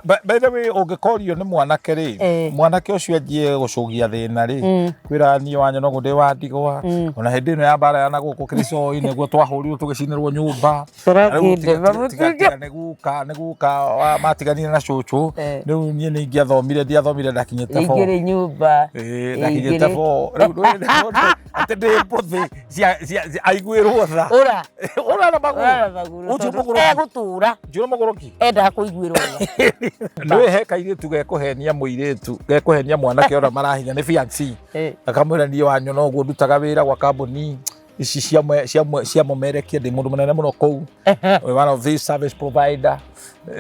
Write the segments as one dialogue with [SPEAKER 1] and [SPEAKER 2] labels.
[SPEAKER 1] By the way, ũngĩkorio nĩ mwanake rĩ, mwanake ũcio anjie gũcũgia thĩna rĩ, kwĩra niĩ wanyu no ndĩ wa ndigwa, ona hĩndĩ ĩno ya mbara ya nagũkũ Kĩricoi nĩguo twahũrirwo tũgĩcinĩrwo nyũmba. Nĩ guka matiganire na cũcũ, rĩu niĩ nĩ ingĩathomire ndiathomire ndakinyĩte 4.
[SPEAKER 2] Ingĩrĩ nyũmba.
[SPEAKER 1] Ndakinyĩte 4. Rĩu atĩ ndĩ mbũthĩ aiguĩrwo tha. Ũra na magũrũ. Ũcio mũgũrũ.
[SPEAKER 2] Egũtũra.
[SPEAKER 1] Njĩra mũgũrũki.
[SPEAKER 2] Enda kũiguĩrwo tha.
[SPEAKER 1] Nĩwe he kairĩtu gekũhenia mũirĩtu, gekũhenia mwanake ũrĩa marahinya nĩ fiancé. Akamwĩra niĩ wanyu no guo ndutaga wĩra gwa kambuni ici cia mũmerekia ndĩ mũndũ mũnene mũno kũu. One of these service provider.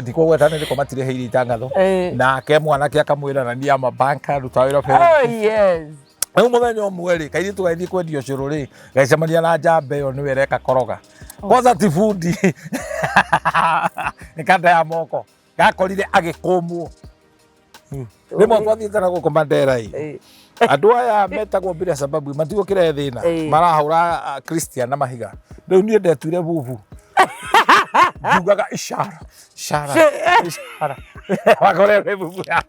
[SPEAKER 1] Ndiko gwetana ndiko matireheire itangatho. Nake mwanake akamwĩra na niĩ ama banka ndutaga wĩra bengi.
[SPEAKER 2] Oh yes.
[SPEAKER 1] Rĩu mũthenya ũmwe rĩ, kairĩtu gaithiĩ kwendia ũcũrũ rĩ, gacemania na njamba ĩyo nĩwe reka koroga. Kwanza ti bundi. Nĩ kanda ya moko. Gakorire agĩkũmwo. Rĩmwe twathiĩte na gũkũ Mandera-ĩ. Andũ aya metagwo bila sababu matigũkĩrehe thĩna. Marahũra Christian na mahiga. Rĩu niĩ ndetuire bubu. Njugaga ishara. Wakorere bubu yao.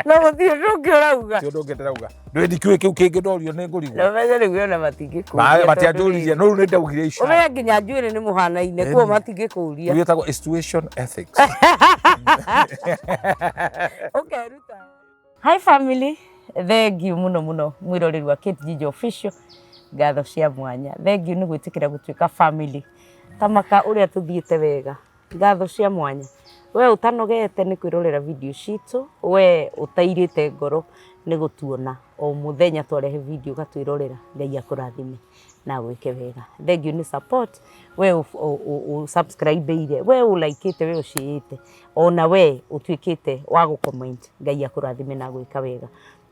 [SPEAKER 2] No gũtirĩ ndũngĩ ũrauga.
[SPEAKER 1] Ti ũndũ ũngĩ ndĩrauga. Ndũĩndikĩũĩ kĩu kĩngĩ ndorio nĩ ngũrigwo.
[SPEAKER 2] Na menya rĩu ona matingĩkũria.
[SPEAKER 1] Matianjũririe, no rĩu nĩ ndaugire ishara.
[SPEAKER 2] Ũrĩa nginya njuĩrĩ nĩ mũhanaine, kuo matingĩkũria.
[SPEAKER 1] Gwĩtagwo situation ethics.
[SPEAKER 2] Okay, ruta. Hi family. Thank you muno mwiroreri wa Kate Jijo official. Ngatho cia mwanya. Thank you nĩ gwĩtĩkĩra gũtuĩka family. Tamaka ũrĩa tũthiĩte wega. Ngatho cia mwanya. We ũtanogete nĩ kwĩrorera video citũ, we ũtairĩte ngoro nĩ gũtuona o mũthenya twarehe video gatwĩrorera. Ngai akũrathime na gwĩke wega. Thank you nĩ support. We subscribe ire, we like-ite, we share-ite, ona we ũtuĩkĩte wa gũ-comment. Ngai akũrathime na gwĩka wega.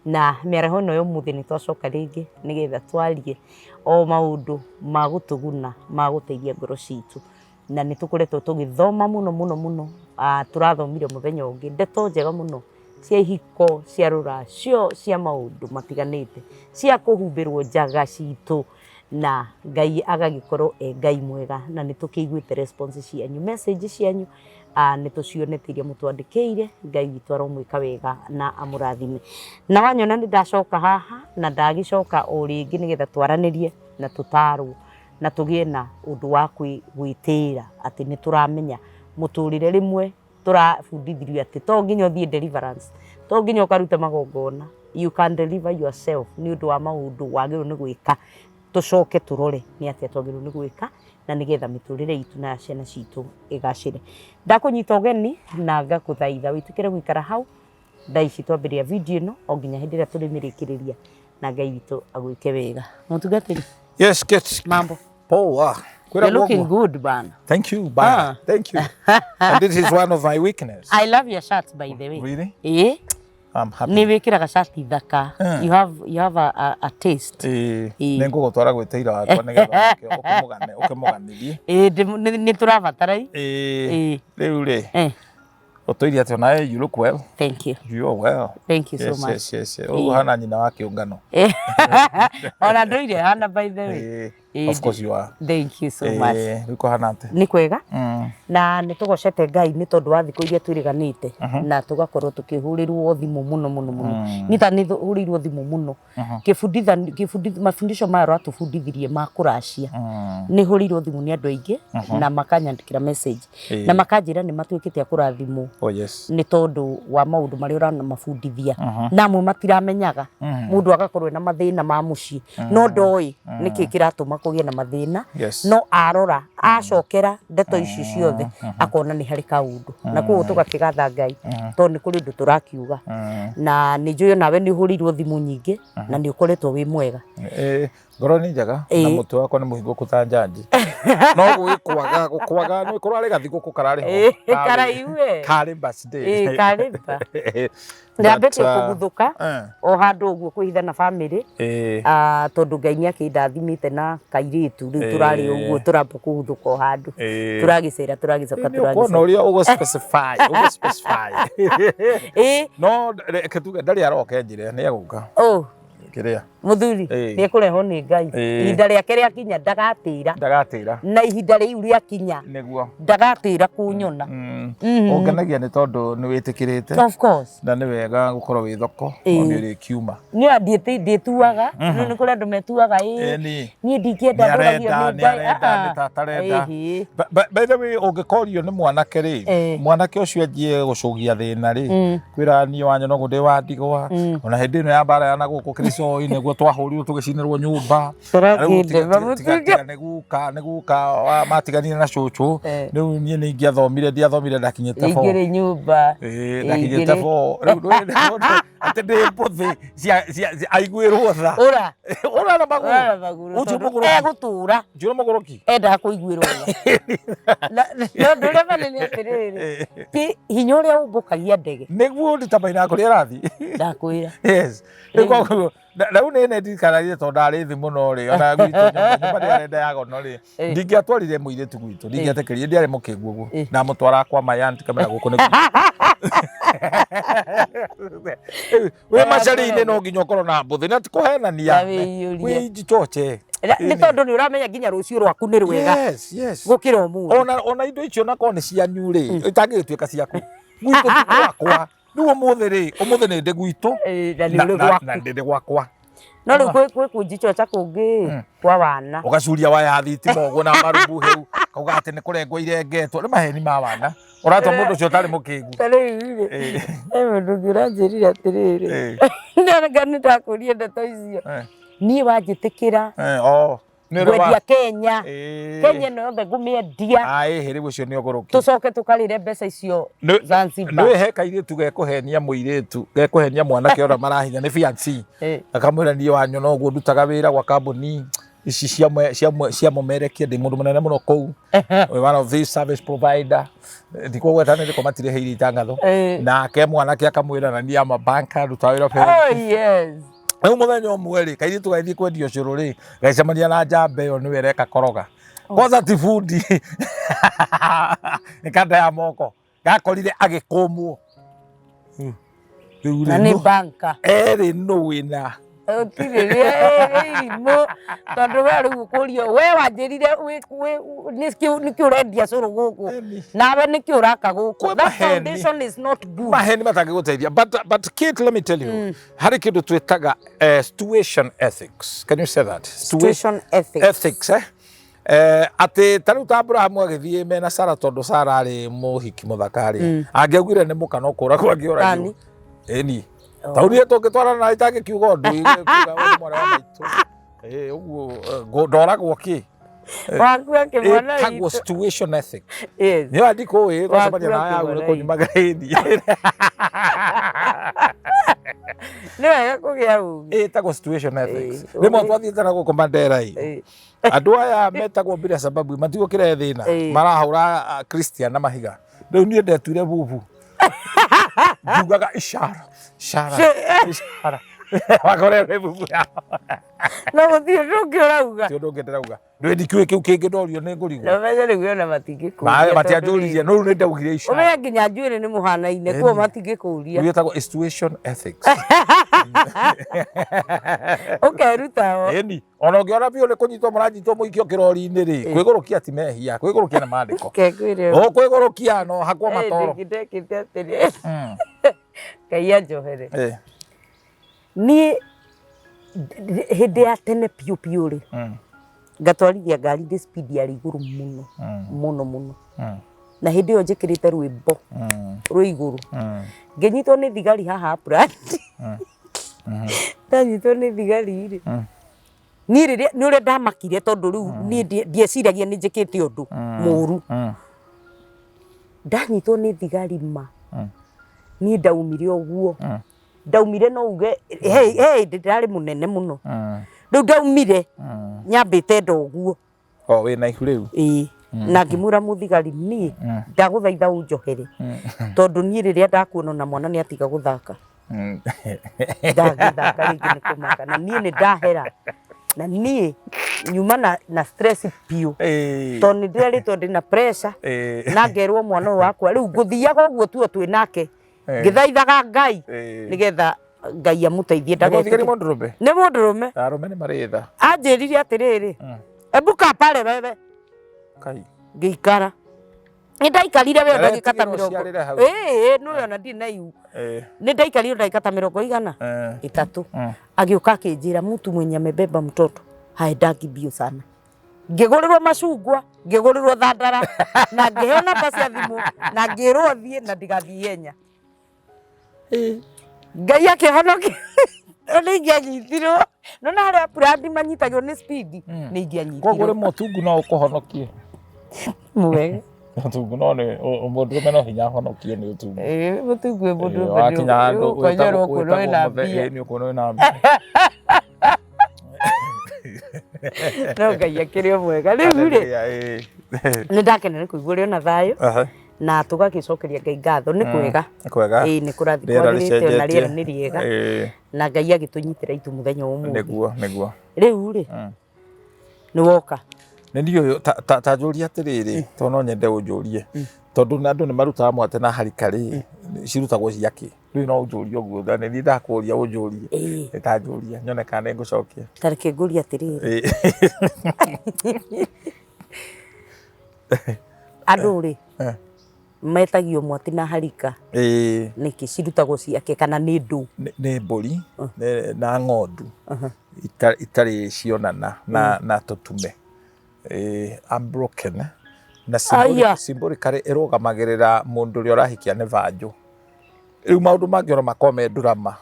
[SPEAKER 2] Na mĩaraho ĩno ũmũthĩ nĩ twacoka rĩngĩ nĩgetha twarie o maũndũ ma gũtũguna ma gũteithia ngoro citũ. Na nĩ tũkoretwo tũgĩthoma mũno. Tũrathomire mũthenya ũngĩ ndeto njega mũno cia ihiko, cia rũracio, cia maũndũ matiganĩte, cia kũhumbĩrwo njaga citũ, na Ngai agagĩkorwo Ngai mwega. Na nĩ tũkĩiguĩte response cianyu, message cianyu, nĩ tũcionetirie mũtwandĩkĩire. Ngai witũ aromwĩka wega na amũrathime. Na wanyona nĩ ndacoka haha na ndagĩcoka o rĩngĩ nĩgetha twaranĩrie na tũtarwo na tũgĩe na ũndũ wa gwĩtĩĩra atĩ nĩ tũramenya mũtũrĩre rĩmwe tũrabundithirio atĩ to nginya ũthiĩ deliverance, to nginya ũkarute magongona. You can deliver yourself nĩ ũndũ wa maũndũ wagĩrĩirwo nĩ gwĩka. Tũcoke tũrore nĩ atĩa twagĩrĩirwo nĩ gwĩka na nĩgetha mĩtũrĩre itũ na ciana citũ ĩgacĩre. Ndakũnyita ũgeni na ngakũthaitha wĩtĩkĩre gũikara hau thaa ici twambĩrĩria video ĩno o nginya hĩndĩ ĩrĩa tũrĩmĩrĩkĩrĩria, na Ngai witũ agwĩke wega. Mũtungatĩri.
[SPEAKER 1] Yes, Kate.
[SPEAKER 2] Mambo.
[SPEAKER 1] Poa.
[SPEAKER 2] You're looking good, Bana.
[SPEAKER 1] Thank you, Bana. Thank you. And this is one of my weaknesses.
[SPEAKER 2] I love your shirt, by the way.
[SPEAKER 1] Really?
[SPEAKER 2] Eh?
[SPEAKER 1] I'm happy.
[SPEAKER 2] Nĩ wĩkĩraga shati thaka. You have a taste.
[SPEAKER 1] Nĩ ngũgũtwara gwĩtĩira wakwa nĩgetha ũkĩmũganirie.
[SPEAKER 2] Nĩ tũrabatara.
[SPEAKER 1] Rĩu rĩ. Otoiria atĩ ona you look well.
[SPEAKER 2] Thank you.
[SPEAKER 1] You are well.
[SPEAKER 2] Thank you so much.
[SPEAKER 1] Yes. Hana nyina wa kĩũngano.
[SPEAKER 2] Ona ndoire hana, by the way.
[SPEAKER 1] Of course you are.
[SPEAKER 2] Thank you so much.
[SPEAKER 1] Nĩko hana atĩ.
[SPEAKER 2] Nĩ kwega. Na nĩ tũgocete Ngai nĩ tondũ wa thikũ iria twĩrĩganĩte na tũgakorwo tũkĩhũrĩrwo thimũ mũno. Nita nĩ hũrĩirwo thimũ mũno. Mafundisho maya ratũbundithirie ma kũracia. Nĩ hũrĩirwo thimũ nĩ andũ aingĩ na makanyandĩkĩra message. Na makanjĩra nĩ matuĩkĩte a kũrathimwo.
[SPEAKER 1] Oh yes.
[SPEAKER 2] Nĩ tondũ wa maũndũ marĩa ũranamabundithia. Na amwe matiramenyaga. Mũndũ agakorwo na mathĩna ma mũciĩ. No ndoĩ nĩkĩ kĩratũma kũgĩe na mathĩna. No arora acokera ndeto ici ciothe akona nĩ harĩ kaũndũ. Na koguo tũgakĩgatha Ngai tondũ nĩ kũrĩ ũndũ tũrakiuga. Na nĩ njũĩ nawe nĩ ũhũrĩirwo thimũ nyingĩ na nĩ ũkoretwo wĩ mwega.
[SPEAKER 1] Ngoro nĩ njega na mũtwe wakwa nĩ mũhingũku ta njanji. No gũkwaga nĩ kũrarĩ gathigũkũ kararĩ ho.
[SPEAKER 2] Karaiwe.
[SPEAKER 1] Karĩ birthday.
[SPEAKER 2] Karĩmba. Ndambĩtie kũguthũka o handũ ũguo kwĩhitha na family. Tondũ Ngai nĩ akĩndathimĩte na kairĩtu rĩu tũrarĩ ũguo tũramba kũguthũka o handũ. Tũragĩcera tũragĩcoka tũragĩcera. No ũrĩa ũgũ-specify. No ketuge ndarĩ aroke njĩre nĩ agũka.
[SPEAKER 1] kiria
[SPEAKER 2] muthuri ni kureho ni Ngai ihinda riake riakinya ndagatira na ihinda riu riakinya
[SPEAKER 1] niguo
[SPEAKER 2] ndagatira kunyona
[SPEAKER 1] ungenagia ni tondu ni witikirite
[SPEAKER 2] of course
[SPEAKER 1] na ni wega gukorwo wi thoko ni ri kiuma
[SPEAKER 2] ni ndituaga ni kuri andu metuaga ni ndingienda ndoragio ni Ngai
[SPEAKER 1] ni tatarenda by the way ungekorio ni mwanake ri mwanake ucio anjie gucugia thina ri kwira ni wanyu no gundi wa ndigwa ona hindi no ya bara ya na guku kristo niguo twahurirwo tugicinirwo nyumba niguka matiganire na cucu riu nie ni ingiathomire ndiathomire ndakinyite fo
[SPEAKER 2] ingire nyumba
[SPEAKER 1] ndakinyite fo riu ati ndi mbuthi aiguirwo tha ura na maguru uju maguru
[SPEAKER 2] gutura
[SPEAKER 1] njuro magoroki
[SPEAKER 2] enda kuiguirwo no ndure manene atiriri ti hinya uria umbukagia ndege
[SPEAKER 1] niguo nditabaina kuria rathi
[SPEAKER 2] ndakwira
[SPEAKER 1] yes riu ni ndikaraire tondu ndari thi muno ri ona gwitu nyumba ndi arenda yagono ri ndingiatwarire muiritu gwitu ndingiatekerie ndiari mukingu guo na mutwara kwa mayanti kamera guku ni we macari-ini no nginya ukorwo na mbuthi na tikuhenania wi njichoche
[SPEAKER 2] ni tondu ni uramenya nginya rucio rwaku ni rwega gukira umuthi
[SPEAKER 1] ona indo icio nakorwo ni cianyu ri itangigituika ciaku gwitu gwakwa riu umuthi ni ndi gwitu na ndi gwakwa
[SPEAKER 2] no riu kwi njichocha kungi kwa wana
[SPEAKER 1] ugacuria waya thitima uguo na marubu heu kauga ati ni kurengwo irengetwo ni maheni ma wana uratwa mundu ucio tari mukingu
[SPEAKER 2] tariri mundu ngiranjirire atiriri ndaragani ndakuria ndeto icio nie wanjitikira gwendia Kenya no yothe ngumiendia
[SPEAKER 1] hiri ucio ni ogoroki
[SPEAKER 2] tucoke tukarire mbeca icio Zanzibar
[SPEAKER 1] ni heka iritu gekuhenia muiritu gekuhenia mwanake ora marahinya ni fiancé akamwira nie wanyu no guo ndutaga wira gwa kambuni ici cia mumerekia ndi mundu munene muno kou one of these service provider ndiko gwetana ndiko matire heiri itangatho nake mwanake akamwira na nie ama banka ruta wira pe
[SPEAKER 2] yes
[SPEAKER 1] au muthenya umwe ri kairi tugaithie kwendio curu ri gaicamania na njamba iyo ni wereka koroga kwanza ti fundi ikanda ya moko gakorire agikumwo
[SPEAKER 2] na ni banka
[SPEAKER 1] eri no wina
[SPEAKER 2] otire mo tondu we riu kurio we wanjirire niki urendia curu guku nawe niki uraka guku that foundation is not good
[SPEAKER 1] maheni matangiguteithia but Kate, let me tell you hari kindu twitaga situation ethics. Can you say that?
[SPEAKER 2] Situation ethics
[SPEAKER 1] ati tariu ta Abraham agithie mena Sara tondu Sara ari muhiki muthakari angiaugire ni mukana ukura kwa ngiora eni tauri tungitwarana na itangi kiugo ndu kuga we mwana wa maitu uguo ndoragwo ki
[SPEAKER 2] wakua kimwana
[SPEAKER 1] tagwo situation ethic
[SPEAKER 2] yes
[SPEAKER 1] ni andiko we twacamania na ya ule kunyumagaini
[SPEAKER 2] ni wega kugia ugi
[SPEAKER 1] tagwo situation ethics rimo twathiite na guko Mandera andu aya metagwo bila sababu matigo kire thina marahura Christian na mahiga riu nie ndetuire bubu ndugaga ishara wakorere bubu
[SPEAKER 2] no guthie ndungi urauga
[SPEAKER 1] ti ndungi ndirauga ndwendikiwe kiu kingi ndorio ni ngurigwo
[SPEAKER 2] no menya riu ona matingikuria
[SPEAKER 1] matianjuririe no riu ni ndaugire ishara
[SPEAKER 2] umenya nginya njuire ni muhanaine kuo matingikuria
[SPEAKER 1] witagwo situation ethics
[SPEAKER 2] ukeruta o
[SPEAKER 1] eni ona ungiona bio ni kunyitwo maranyitwo muikio kirori-ini ri kwigurukia ti mehia kwigurukia na mandiko kwigurukia no hakwa matoro
[SPEAKER 2] ndekite atiri Kaya njohere ni hindi ya tene piu ri ngatwarithia ngari ndi speed ya iguru muno na hindi yo njikirite rwimbo rwi iguru nginyitwo ni thigari haha brand ndanyitwo ni thigari ri ni riria ni uria ndamakire tondu riu ni ndieciragia ni njikite undu muru ndanyitwo ni thigari ma ni ndaumire oguo ndaumire no uge hey ndirari munene muno riu ndaumire nyambite ndoguo
[SPEAKER 1] we na ihu riu
[SPEAKER 2] na ngimura muthigari ni ndaguthaitha unjohere tondu ni riria ndakuona na mwana ni atiga guthaka ndagithaka ringi ni kumaka na ni ndahera na ni nyuma na stress piu tondu ndiritwo ndina pressure na ngerwo mwana wakwa riu nguthiaga uguo tuo twinake ngithaithaga Ngai nigetha Ngai amuteithie
[SPEAKER 1] ndageke. Nĩ
[SPEAKER 2] mũndũrũme.
[SPEAKER 1] Arũme nĩ marĩ tha.
[SPEAKER 2] Anjĩrire atĩrĩrĩ, ebuka pale wewe.
[SPEAKER 1] Kai.
[SPEAKER 2] Ngĩikara. Nĩ ndaikarire we ndagĩka ta 40. No ona ndirĩ na ihu. Nĩ ndaikarire ndagĩka ta 3 agĩũka akĩnjĩra mtu mwenye amebeba mtoto haendangi mbio sana. Ngĩgũrĩrwo macungwa, ngĩgũrĩrwo thandara, na ngĩheo namba cia thimũ, na ngĩrwo thiĩ na ndigathiĩ ihenya. Ngai akĩhonokia. Nĩ ingĩanyitirwo. No na harĩa brandi manyitagwo nĩ speed nĩ ingĩanyitirwo.
[SPEAKER 1] Koguo rĩ mũtungu no ũkũhonokie.
[SPEAKER 2] Mwega.
[SPEAKER 1] Mũtungu no nĩ mũndũrũme no hinya ahonokie nĩ ũtungu.
[SPEAKER 2] Mũtungu wĩ mũndũrũme nĩ
[SPEAKER 1] wakinya handũ
[SPEAKER 2] ũkonyorwo kuona wĩna mbia.
[SPEAKER 1] Nĩ ũkuona wĩna mbia.
[SPEAKER 2] No Ngai akĩrĩ o mwega. Rĩu rĩ nĩ ndakena nĩ kũigua ũrĩ ona thayũ na tũgagĩcokeria Ngai ngatho nĩ kwega. Nĩ kũrathi kwagĩrĩte ona rĩera nĩ rĩega na Ngai agĩtũnyitĩra itu mũthenya ũmũthĩ. Nĩguo. Rĩu rĩ nĩ woka.
[SPEAKER 1] Nĩ ndiũ ta njũria atĩrĩrĩ tondũ no nyende ũnjũrie tondũ andũ nĩ marutaga mwate na harika rĩ cirutagwo ciakĩ. Rĩu no ũnjũrie ũguo nĩ niĩ ndakũria ũnjũrie. Nĩ ta njũria nyone kana nĩ ngũcokia.
[SPEAKER 2] Ta reke ngũrie atĩrĩrĩ. Andũ rĩ metagio mwati na harika. Nĩkĩ cirutagwo ciake kana nĩ ndũ?
[SPEAKER 1] Nĩ mbũri na ng'ondu itarĩ cionana na tũtume. Unbroken na symbolically ĩrũgamagĩrĩra mũndũ ũrĩa ũrahikia nĩ banjũ. Rĩu maũndũ mangĩ ona makorwo me drama.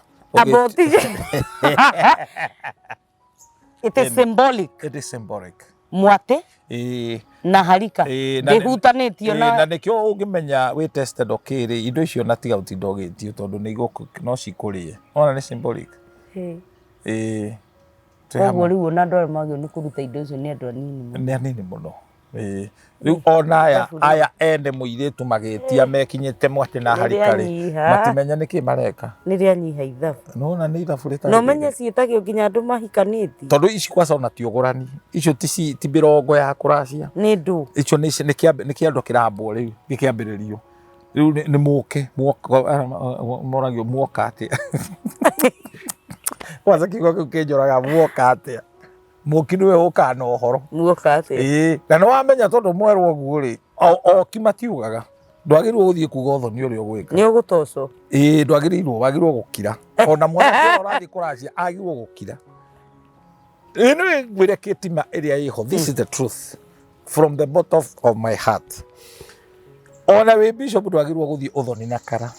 [SPEAKER 2] It is symbolic.
[SPEAKER 1] It is symbolic.
[SPEAKER 2] Mwate na harika ndĩhutanĩtio
[SPEAKER 1] na nĩkĩo ũngĩmenya wĩ tested okĩrĩ indo icio na tiga ũtinda ũgĩtio tondũ nĩ igũkũ no cikũrĩe. Ona nĩ symbolic.
[SPEAKER 2] Koguo rĩu ona andũ arĩa magĩrĩirwo nĩ kũruta indo icio nĩ andũ anini mũno.
[SPEAKER 1] Nĩ anini mũno. Rĩu ona aya ene mũirĩtu magĩtia mekinyĩte mwatĩ na harika rĩ matimenya nĩkĩ mareka. Nĩ
[SPEAKER 2] rĩanyiha ithabu.
[SPEAKER 1] Nona nĩ ithabu rĩtarĩ.
[SPEAKER 2] No menye ciĩtagio nginya andũ mahikanĩtie.
[SPEAKER 1] Tondũ ici kwaca ona ti ũgũrani. Icio ti mĩrongo ya kũracia.
[SPEAKER 2] Nĩ ndũ.
[SPEAKER 1] Icio nĩ kĩando kĩrambwo rĩu gĩkĩambĩrĩrio. Rĩu nĩ moragio muoka atĩa. Kwanza kiugo kĩu kĩnjoraga muoka atĩa. Mũki nĩwe ũkaga na ũhoro.
[SPEAKER 2] Muoka atĩa.
[SPEAKER 1] Na nĩ wamenya tondũ mwerwo ũguo rĩ oki matiugaga. Ndwagĩrĩirwo gũthiĩ kuga ũthoni ũrĩa ũgwĩka. Nĩ
[SPEAKER 2] ũgũtocwo.
[SPEAKER 1] Wagĩrĩirwo gũkira. Ona mwana ũrathiĩ kũracia agĩrĩirwo gũkira. Nĩ ngwĩre kĩtima ĩrĩa ĩho. This is the truth from the bottom of my heart. Ona wĩ bishop ndwagĩrĩirwo gũthiĩ ũthoni na kara.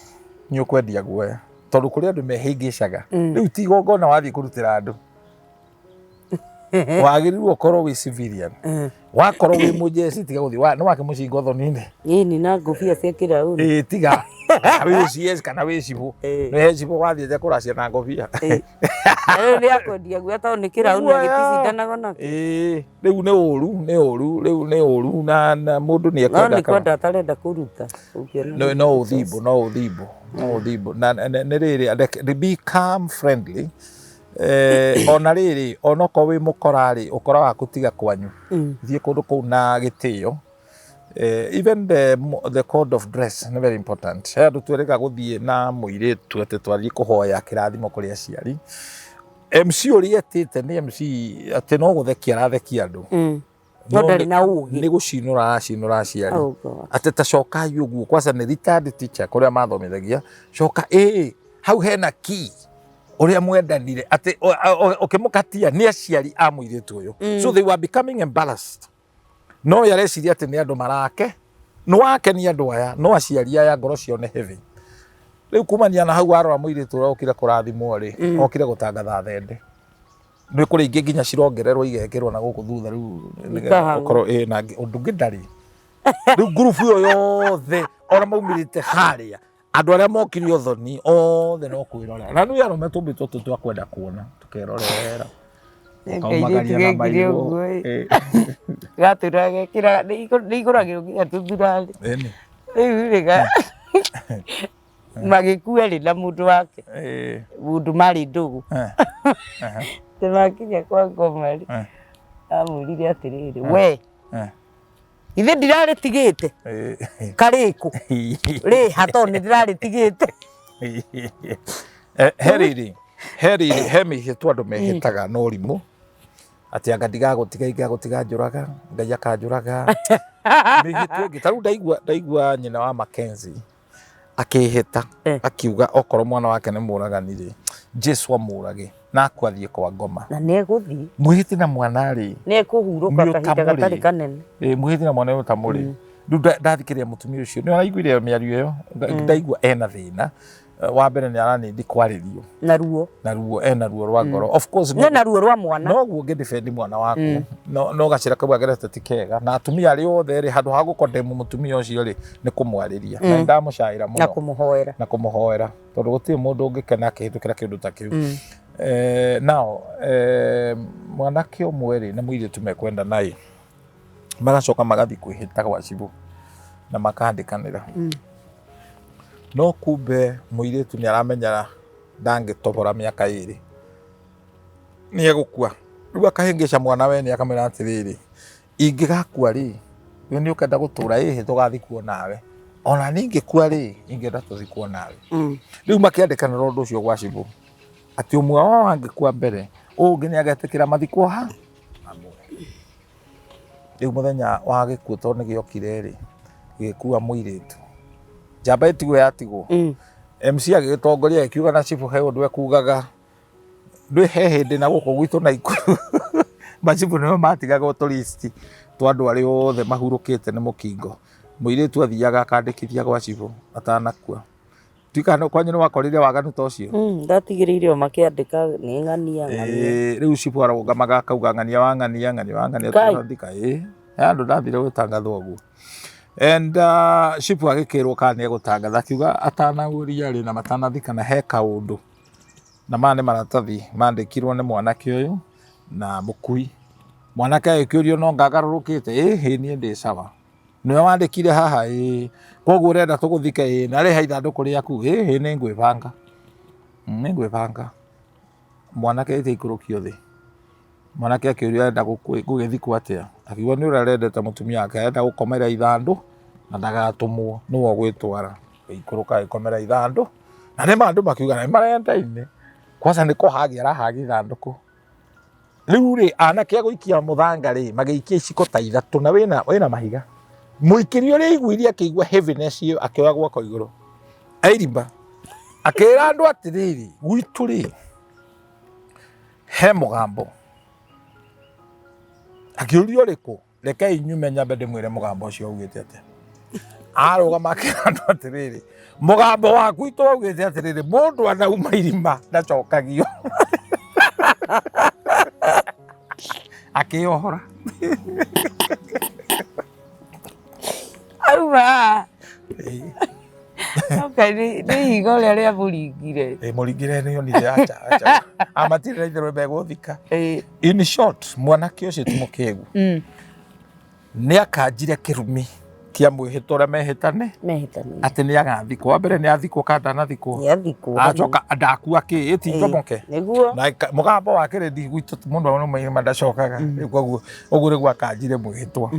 [SPEAKER 1] Nĩ ũkwendia guoya. Tondũ kũrĩ andũ mehĩngĩcaga. Rĩu ti igongona wathiĩ kũrutĩra andũ. Wagĩrĩirwo ũkorwo wĩ civilian. Wakorwo wĩ mũjeci tiga gũthiĩ nĩ wake mũcinga ũthoni-inĩ.
[SPEAKER 2] Ĩni na ngũbia cia kĩrauni.
[SPEAKER 1] Tiga. Wĩ CS kana wĩ cibũ. Nĩ cibũ wathiĩ nja kũracia na ngũbia.
[SPEAKER 2] Rĩu nĩ akwendia guoya tondũ nĩ kĩrauni agĩticindanaga nakĩo.
[SPEAKER 1] Rĩu nĩ ũru na mũndũ nĩ ekwenda.
[SPEAKER 2] No nĩ kwenda atarenda kũruta.
[SPEAKER 1] No ũthimbo. Na nĩ rĩrĩ be calm friendly. Ona rĩrĩ onokorwo wĩ mũkora rĩ ũkora waku tiga kwanyu. Thiĩ kũndũ kũu na gĩtĩo. Even the code of dress is very important. He andũ twerĩga gũthiĩ na mũirĩtu atĩ twathiĩ kũhoya kĩrathimo kũrĩ aciari. MC ũrĩa etĩte nĩ MC atĩ no gũthekia arathekia andũ.
[SPEAKER 2] No ndarĩ na ũũgĩ.
[SPEAKER 1] Nĩ gũcinũra aciari. Atĩ ta cokai ũguo kwanza nĩ retired teacher kũrĩa mathomithagia. Coka hau hena key. Ũrĩa mwendanire atĩ ũkĩmũkatia nĩ aciari a mũirĩtu ũyũ. So they were becoming embarrassed. No yareciria atĩ nĩ andũ marake. Nĩ wakenia andũ aya no aciari aya ngoro ciao nĩ heavy. Rĩu kumania na hau arora mũirĩtu ũrĩa ũkire kũrathimwo rĩ okire gũtangatha thende. Nĩ kũrĩ ingĩ nginya cirongererwo igekĩrwo na gũkũ thutha rĩu ũkorwo na ũndũ ũngĩ ndarĩ. Rĩu ngurubu ĩyo yothe ona maumĩrĩte harĩa andũ arĩa mokire ũthoni othe no kwĩrorera. Na nĩ arũme tũmbĩtwo twa kwenda kuona tũkerorera. Kaumagaria na maigũ.
[SPEAKER 2] Gatura gekĩra nĩ igũragĩrwo nginya tũthurari. Rĩu rĩga magĩkua rĩ na mũndũ wake. Mũndũ marĩ ndũgũ. Temakinya kwa ngoma rĩ amũrire atĩrĩrĩ we ithe ndirarĩtigĩte karĩkũ rĩ hato nĩ ndĩrarĩtigĩte.
[SPEAKER 1] he mĩhĩtwa andũ mehĩtaga no rimũ atĩ anga ndigagũtiga njũraga Ngai akanjũraga mĩhĩtwa ĩngĩ. Ta rĩu ndaigua nyina wa Mackenzie akĩhĩta akiuga okorwo mwana wake nĩ mũragani rĩ Jesu amũrage na akwathiĩ kwa ngoma
[SPEAKER 2] na nĩegũthiĩ
[SPEAKER 1] mwĩhĩti na mwana rĩ
[SPEAKER 2] nĩekũhurũka kahinda gatarĩ kanene
[SPEAKER 1] mwĩhĩti na mwana ũyũ ta mũrĩ rĩu ndathikĩrĩria mũtumia ũcio nĩ araiguire mĩario ĩyo ndaigua ena thĩna wa mbere nĩ aranindi kwarĩrio na ruo ena ruo rwa ngoro of course
[SPEAKER 2] na ruo rwa mwana
[SPEAKER 1] noguo ngĩdefend mwana waku no gacĩra kau agerete ti kega na atumia arĩ othe rĩ handũ ha gũkondemu mũtumia ũcio rĩ nĩ kũmwarĩria na ndamũcaĩra mũno na kũmũhoera tondũ gũtirĩ mũndũ ũngĩkena akĩhĩtũkĩra kĩndũ ta kĩu nao mwanake ũmwe rĩ nĩ mũirĩtu mekwenda naĩ magacoka magathiĩ kwĩhĩta gwa cibũ na makandĩkanĩra no kumbe mũirĩtu nĩ aramenya ndangĩtobora mĩaka ĩrĩ nĩ egũkua rĩu akahĩngĩca mwana we nĩ akamwĩra atĩrĩrĩ ingĩgakua rĩ we nĩ ũkenda gũtũra ĩhĩ tũgathikwo nawe ona ningĩkua rĩ ingĩenda tũthikwo nawe rĩu makĩandĩkanĩra ũndũ ũcio gwa cibũ atĩ ũmwe wao angĩkua mbere ũngĩ nĩ agetĩkĩra mathikwo ha rĩu mũthenya wa gĩkuũ tondũ nĩ gĩokire rĩ gĩgĩkua mũirĩtu njamba ĩtigwo yatigwo MC agĩtongoria akiuga na cibũ he ũndũ ekugaga ndwĩ he hĩndĩ na gũkũ gwitũ na ikuru macibũ nĩo matigaga tũlisti twa andũ arĩa othe mahurũkĩte nĩ mũkingo mũirĩtu athiaga akandĩkithia gwa cibũ atanakua tikano kwanyu nĩ wakorire waganu ta ũcio
[SPEAKER 2] ndatigĩrĩire makĩandĩka nĩ ng'ania
[SPEAKER 1] rĩu cibũ arũgamaga akauga ng'ania wa ng'ania tũrathika andũ ndathire gũtangatha ũguo and cibũ agĩkĩrwo kana nĩ egũtangatha akiuga atanagũria rĩ na matanathikana he kaũndũ na maya nĩ maratathi mandĩkirwo nĩ mwanake ũyũ na mũkui mwanake agĩkĩũrio no ngagarũrũkĩte hĩ niĩ ndĩ sawa nĩwe wandĩkire haha koguo ũrenda tũgũthike na rĩha ithandũkũ rĩaku hĩ nĩ ngwĩbanga mwanake ĩtĩikũrũkio thĩ mwanake akĩũrio arenda gũgĩthikwo atĩa akiuga nĩ ũrĩa arendete mũtumia wake arenda gũkomera ithandũ na ndagatũmwo nĩwe ũgwĩtwara ikũrũka gĩkomera ithandũ na nĩ andũ makiuga nĩ marendaine kwanza nĩ kũhagĩa arahagĩa ithandũkũ rĩu rĩ anake agũikia mũthanga rĩ magĩikia iciko ta ithatũ na wĩna mahiga mũikĩrio rĩ aiguire akĩigua heaviness ĩyo akĩoya guoko igũrũ airimba akĩra andũ atĩrĩrĩ gwitũ rĩ he mũgambo akĩũrio rĩkũ rekei nyume nyambe ndĩmwĩre mũgambo ũcio augĩte atĩa arũgama akĩra andũ atĩrĩrĩ mũgambo waku gwitũ augĩte atĩrĩrĩ mũndũ anauma irima ndacokagio akĩyohora
[SPEAKER 2] auma nĩ higo ũrĩa rĩa mũringire
[SPEAKER 1] mũringire nĩ onire acha amatirĩra itherũ megũthika in short mwanake ũcio ti mũkĩgu nĩ akanjire kĩrumi kia mwĩhĩtwa ũrĩa mehĩtane atĩ nĩ agathikwo wa mbere nĩ athikwo kana ndanathikwo acoka ndakua kĩ ĩtingomoke na mũgambo wake rĩ gwitũ mũndũ no ndacokaga ũguo nĩguo akanjire mwĩhĩtwa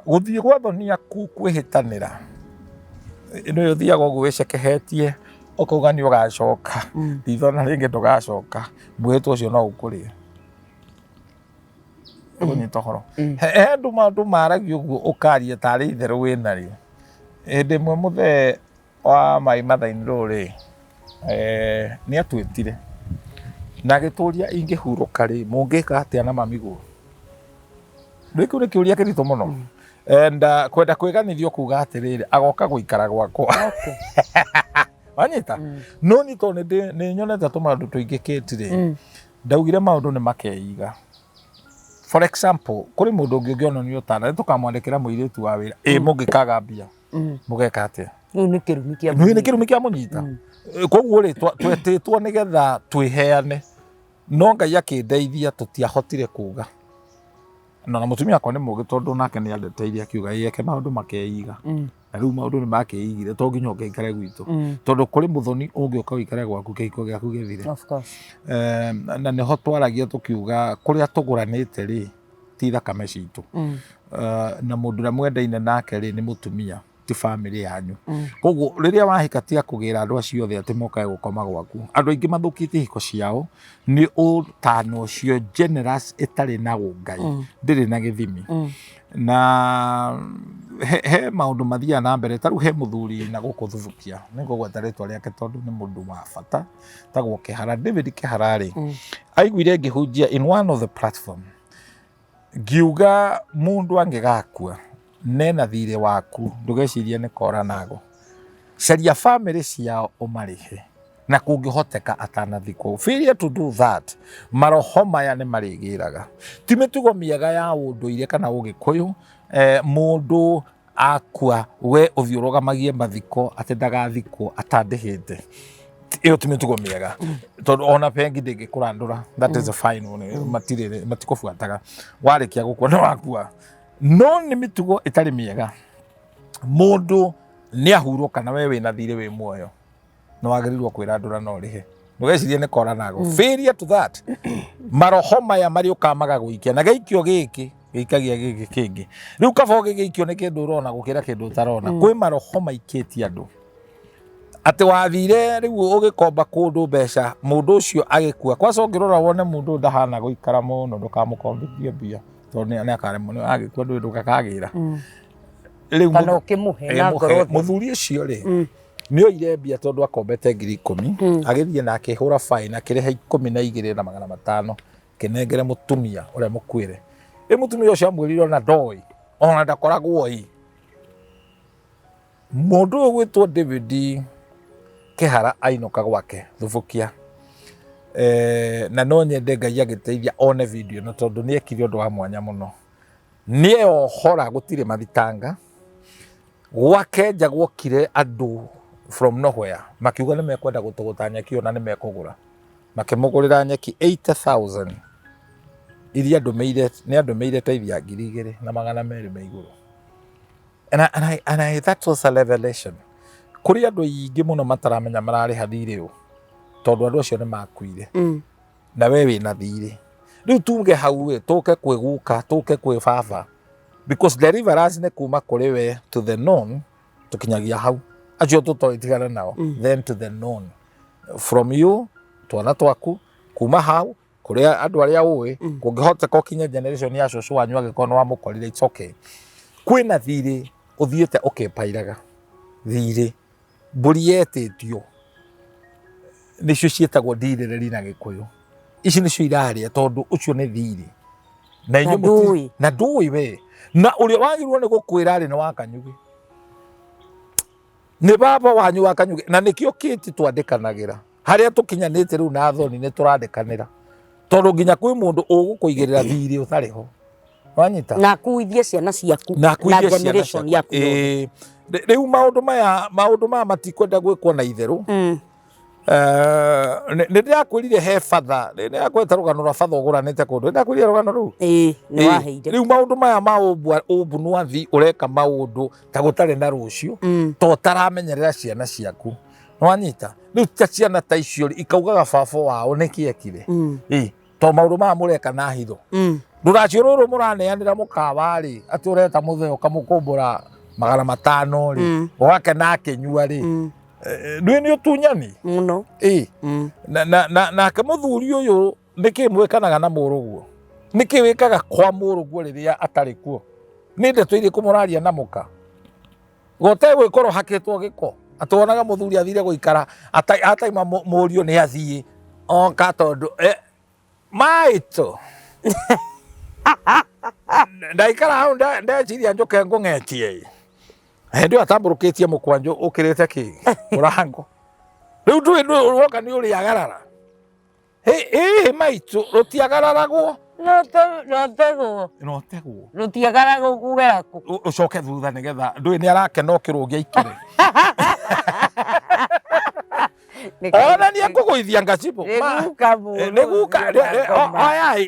[SPEAKER 1] gũthiĩ gwa thoni aku kwĩhĩtanĩra nĩ ũthiaga ũguo wĩcekehetie ũkauga nĩ ũgacoka thithona rĩngĩ ndũgacoka mwĩhĩtwa ũcio no ũkũrĩa ũnyita ũhoro he andũ maũndũ maragio ũguo ũkaria tarĩ itherũ wĩnarĩo hĩndĩ ĩmwe mũthee wa Mai Mathai-inĩ rũrĩ nĩ atwĩtire na agĩtũria ingĩhurũka rĩ mũngĩka atĩa na mamiguo kĩu nĩ kĩũria kĩritũ mũno kwenda kwĩganithio kuga atĩrĩrĩ agoka gũikara gwakwa wanyita no nĩ tondũ nĩ nyonete tũmaũndũ tũingĩ kĩtire ndaugire maũndũ nĩ makeiga. For example, kuri mundu ungi ungiona ni utana tukamwandikira muiritu wa wira mungikaga mbia mugeka atia
[SPEAKER 2] ni kirumi
[SPEAKER 1] kia munyita koguo ri twetitwo nigetha twiheane no Ngai akindeithia tutiahotire kuga na mutumia akwa ni mugi tondu nake ni andeteirie akiuga yeke maundu makeiga na riu maundu ni makeigire to nginya ũgeikare gwitũ tondu kuri muthoni ũngĩũka ũikare gwaku kĩhiko gĩaku gĩthire.
[SPEAKER 2] Of course.
[SPEAKER 1] Na niho twaragia tukiuga kuria tũgũranĩte rĩ ti thakame citũ na mũndũ ũrĩa mwendaine nake rĩ ni mutumia ti family yanyu koguo riria wahika tia kugira andu acio othe ati mokae gukoma gwaku andu aingi mathukite hiko ciao ni utano cio generous itari na ungai ndiri na githimi na he maundu mathia na mbere taru he muthuri na guku thubukia ningugweta ritwa riake tondu ni mundu wa bata tagwo Kihara David Kiharari aiguire ngihunjia in one of the platform giuga mundu angigakua nena thire waku ndugecirie ni kora nago caria family ciao umarihe na kungihoteka atanathikwo failure to do that maroho maya ni marigiraga ti mitugo miega ya unduire kana ugikuyu mundu akua we uthiurugamagie mathiko ati ndagathikwo atandihite iyo ti mitugo miega tondu ona pengi ndingikurandura that is a fine one matikubuataga warikia gukua no wakua no ni mitugo itari miega mundu ni ahuruka na wewe na thire we muoyo no wagirirwo kwirandura no rihe ndugecirie ni kora nago failure to that maroho maya mari ukamaga guikia na geikio giki gikagia giki kingi riu kabo gigikio ni kindu urona gukira kindu utarona kwi maroho maiketi andu ati wathire riu ugikomba kundu mbeca mundu ucio agikua kwaca ungirora wone mundu ndahana guikara muno ndukamukombithie mbia tondu ni akaremwo ni agikua ndu ndukakagira riu
[SPEAKER 2] kana ukimuhe na ngoro
[SPEAKER 1] muthuri ucio ri ni oire mbia tondu akombete 10,000 agithie na akihura fine akireha 12,500 kinengere mutumia uria mukwire mutumia ucio amwirire na ndoi ona ndakoragwo mundu gwitwo David Kihara ainuka gwake thubukia na no nyende Ngai agiteithia one video no tondu ni ekire undu wa mwanya muno nie ohora gutire mathitanga gwake njagwokire andu from nowhere makiuga ni mekwenda gutuguta nyeki ona ni mekugura makimugurira nyeki 80,000 iria ndumeire teithia 2,000 na 200 me iguru and I that was a revelation kuri andu aingi muno mataramenya marari hathire u tondu andu acio ni makuire na we wina thire riu tuge hau tuke kwiguka tuke kwi baba because deliverance ne kuma kuri we to the known tukinyagia hau acio tutoitigana nao then to the known from you twana twaku kuma hau kuri andu aria uwi kungihota ko kinya generation ya cucu wanyu agikono wa mukorire it's okay kwina thire uthiete ukepairaga thire mburi yetitio nicio cietagwo ndirereri na gikuyu ici nicio iraria tondu ucio ni thire na inyu na ndui we na uria wagirwo ni gukwira ri ni wakanyugi ni baba wanyu wakanyugi na nikio kiti twandikanagira haria tukinyanite riu na thoni ni turandikanira tondu nginya kwi mundu ugukuigirira thire utariho wanyita
[SPEAKER 2] na kuithie ciana ciaku na generation yaku
[SPEAKER 1] riu maundu maya matikwenda gwikwo na itheru ni ndirakwirire he father ni ndakweta rugano rwa father uguranite kundu ndakwirire rugano ru
[SPEAKER 2] ni waheire
[SPEAKER 1] riu maundu maya ma ubunu athi ureka maundu ta gutari na rucio to taramenyerera ciana ciaku wanyita riu ta ciana ta icio ikaugaga baba wao nikiekire to maundu maya mureka na hitho nduracio ruru muraneanira mukawa ri ati ureta mutheo kamukumbura 500 ri wake na kenyua ri ndui ni utunyani
[SPEAKER 2] muno
[SPEAKER 1] na kamuthuri uyu nikimwekanaga na muruguo nikiwikaga kwa muruguo riria atari kuo ni ndeto iri kumuraria na muka gote gwikoro hakitwo giko atonaga muthuri athire guikara ataima murio ni athie onka tondu maito ndaikara hau ndeciria njuke ngung'etie ndio atamburukitie mukwanjo ukirite ki urango riu ndui woka ni uriagarara maitu rutiagararagwo notegwo
[SPEAKER 2] rutiagaragwo kugera ku
[SPEAKER 1] ucoke thutha nigetha ndui ni arakena ukirungia ikire ona ni akuguithia ngacibo niguka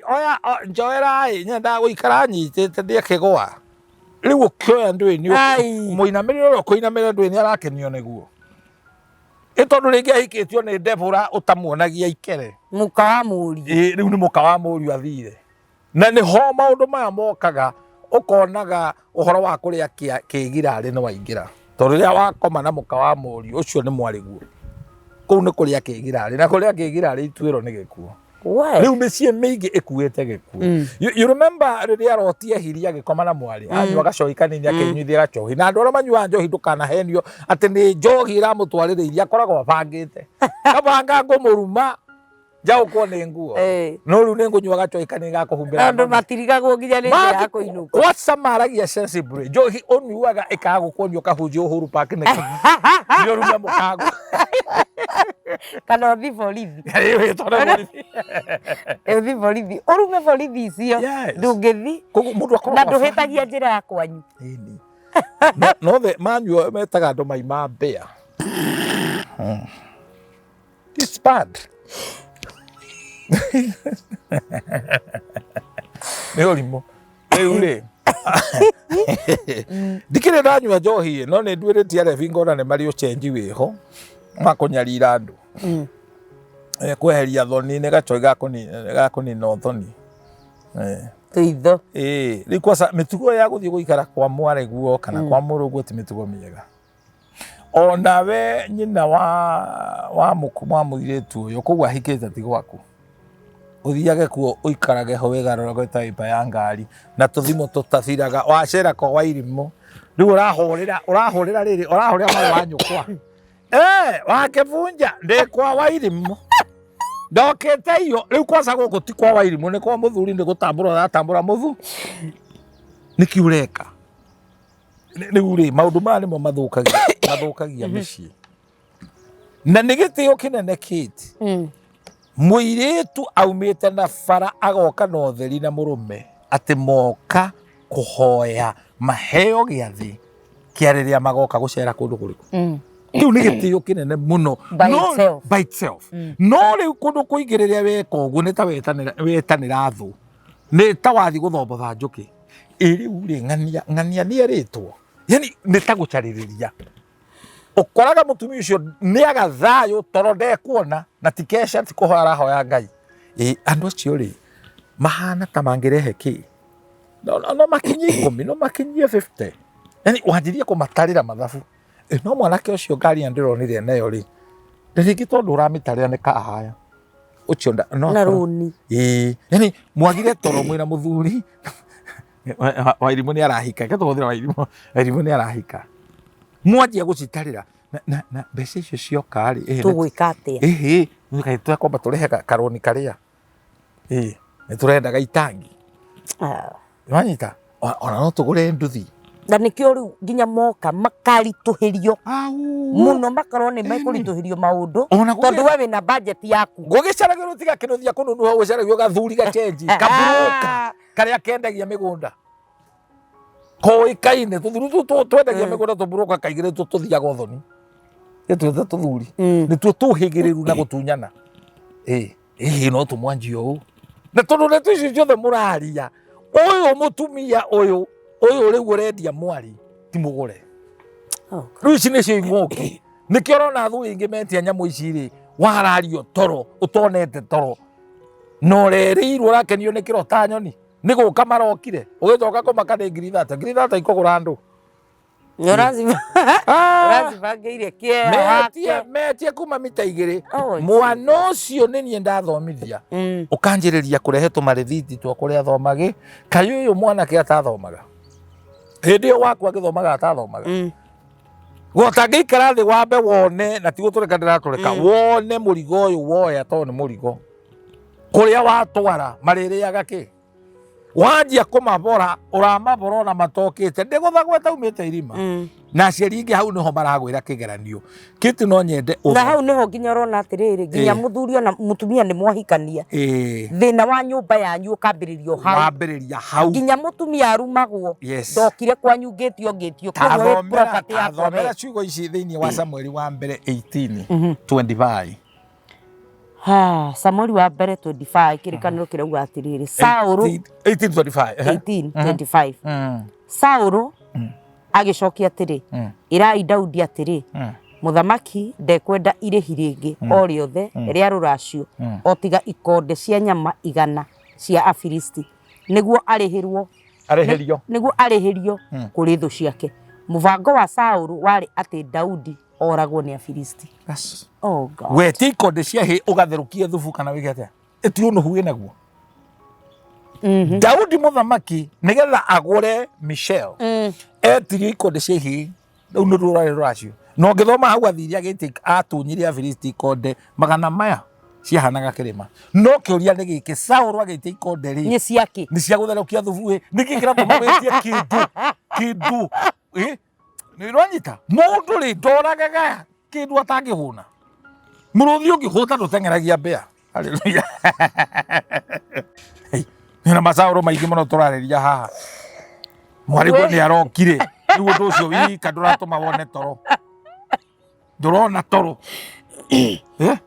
[SPEAKER 1] oya njoera nyenda guikara nyitite ndikigwa riu ukioya ndui ni muinamirire ro kuinamirira ndui ni arakenio niguo itondu ringi ahikitio ni ndebura utamuonagia ikere
[SPEAKER 2] muka wa muri
[SPEAKER 1] riu ni muka wa muri athire na ni ho maundu maya mokaga ukonaga uhoro wa kuria kigirari no waingira to riria wakoma na muka wa muri ucio ni mwariguo kou ni kuria kigirari na kuria kigirari itwiro ni gikuo riu micie mingi ikuite gikuo you remember riria rotie hiria gikoma na mwari anyu agacohi kanini akinyuithia gacohi na andu aria manyua njohi ndukanahenio ati ni njohi iramutwaririria akoragwo abangite kabanga ngumuruma njauko ni nguo no riu ni ngunyua gacohi kanini gakuhumbira
[SPEAKER 2] andu matirigagwo nginya ni njira ya kuinuka
[SPEAKER 1] what samaragia sensibly njohi unyuaga ikagukonio kahunjia Uhuru Park ni ndio rumia mukago
[SPEAKER 2] kana uthi borithi uthi borithi urume borithi icio ndungithi na nduhitagia njira ya kwanyu
[SPEAKER 1] no the manual metaga andu maima mbea it's bad ni urimo riu ri ndikire ndanyua njohi no ni ndwiritie arebi ngona ni mari ucenji wiho makunyarira andu kweheria thoni ni gacohi gakunina thoni
[SPEAKER 2] tuitho
[SPEAKER 1] riu kwasa mitugo ya guthii guikara kwa mwareguo kana kwa muruguo ti mitugo miega ona we nyina wa mukuma muiretu uyu koguo ahikite ti gwaku uthiage kuo uikarage ho wegarora taipa ya ngari na tuthimo tutathiraga wacera ko wa irimo riu urahurira riri urahurira mari wa nyukwa wakivunja ndikwa wa irimo ndokete iyo riu kwasa guku ti kwa wa irimo ni kwa muthuri ndi gutambura muthu nikiureka riu ri maundu maya nimo mathukagia micii na nigitio kinene kiti muiretu aumite na bara agoka na utheri na murume ati moka kuhoya maheo giathi kiariria magoka gucera kundu kuriku kiu ni gitio kinene muno by itself no riu kundu kuingiriria weka uguo ni ta wetanira thu ni ta wathi guthomba njuki riu ri ng'ania ni eritwo yani ni ta gucaririria ukoraga mutumia ucio ni agathayo toro ndekuona na tikesha tikuhora hoya Ngai andu acio ri mahana ta mangirehe ki no makinyie 10 no makinyie 50 yani wanjirie kumatarira mathabu no mwanake ucio ngari ndironire nayo ri ndiriki tondu uramitarira ni kahaya ucio
[SPEAKER 2] na runi
[SPEAKER 1] yani mwagire toro mwina muthuri wa irimo ni arahika ketuhuthira wa irimo ni arahika mwanjia gucitarira na mbeca icio cioka ri
[SPEAKER 2] tugwika atia
[SPEAKER 1] ngai twakomba turehe karoni karia ni turendaga itangi wanyita ona no tugure nduthi
[SPEAKER 2] na nikio riu nginya moka makarituhirio muno makorwo ni mekurituhirio maundu tondu we wina budget yaku
[SPEAKER 1] gugicaragio tiga kinuthia kununuha gucaragio gathuri gachenji kaburuka karia kendagia migunda koikaine tuthuru twendagia migunda tuburuka kaigire tuthiaga uthoni twethe tuthuri ni tuhigiriru na gutunyana no tumwanjio na tondu ne tuicio ciothe muraria uyu mutumia uyu riu urendia mwari ti mugure riu ici nicio ing'uki nikio urona athuri ingi metia nyamu ici ri warario toro utonete toro no rerirwo rakenio ni kirota nyoni ni guka marokire ugicoka kumaka ni ngiri thate ikugura andu
[SPEAKER 2] urazibangeire
[SPEAKER 1] metie kuma mita igiri mwana ucio ni nie ndathomithia ukanjiriria kurehe tumarithiti twa kuria thomagi kayu uyu mwanake atathomaga hindi iyo waku agithomaga atathomaga gotangiikara thi wambe wone na tigo tureka ndiratureka wone murigo uyu woya to ni murigo kuria watwara maririaga ki wanjia kumabora uramabora na matokite ndigutha taumite irima na aciari ingi hau niho maragwira kigeranio kitu no nyende
[SPEAKER 2] na hau niho nginya urona atiriri nginya muthuri ona mutumia ni mwahikania thina wa nyumba yanyu ukambiririo hau nginya mutumia arumagwo ndokire kwanyu ngitio kwa property ya
[SPEAKER 1] thomera ciugo ici thiini wa Samueli wa mbere 18:25
[SPEAKER 2] Samueli wa mbere 25 kirikaniro kirauga atiriri Saulu 18:25 Saulu agicokia atiri irai Daudi atiri muthamaki ndekwenda irihi ringi o riothe ria ruracio otiga ikonde cia nyama 100 cia Afilisti niguo arihirio kuri thu ciake Mubango wa Saulu wari ati Daudi oragwo ni Afilisti. Oh God.
[SPEAKER 1] We ikondi cia hi ugatherukie thubu kana wigete. Eti unu huye naguo. Daudi muthamaki nigetha agure Michelle. Etiri ikondi cia hi unu rurare rwacio. No ngithoma hau athiria giti atunyire Afilisti ikondi magana maya ciahanaga kirima. No kiuria ni giki Saulu agite ikondi ri.
[SPEAKER 2] Ni ciaki.
[SPEAKER 1] Ni cia gutherukia thubu ni gikira tumawetie kindu. Ni rwanyita mundu ri ndoragaga kindu atangihuna. Muruthi ungihuta ndutengeragia mbea. Haleluya. Nina masauro maingi muno turariria haha. Mwarigwo ni arokire. Riu undu ucio wika nduratuma wone toro. Ndurona toro.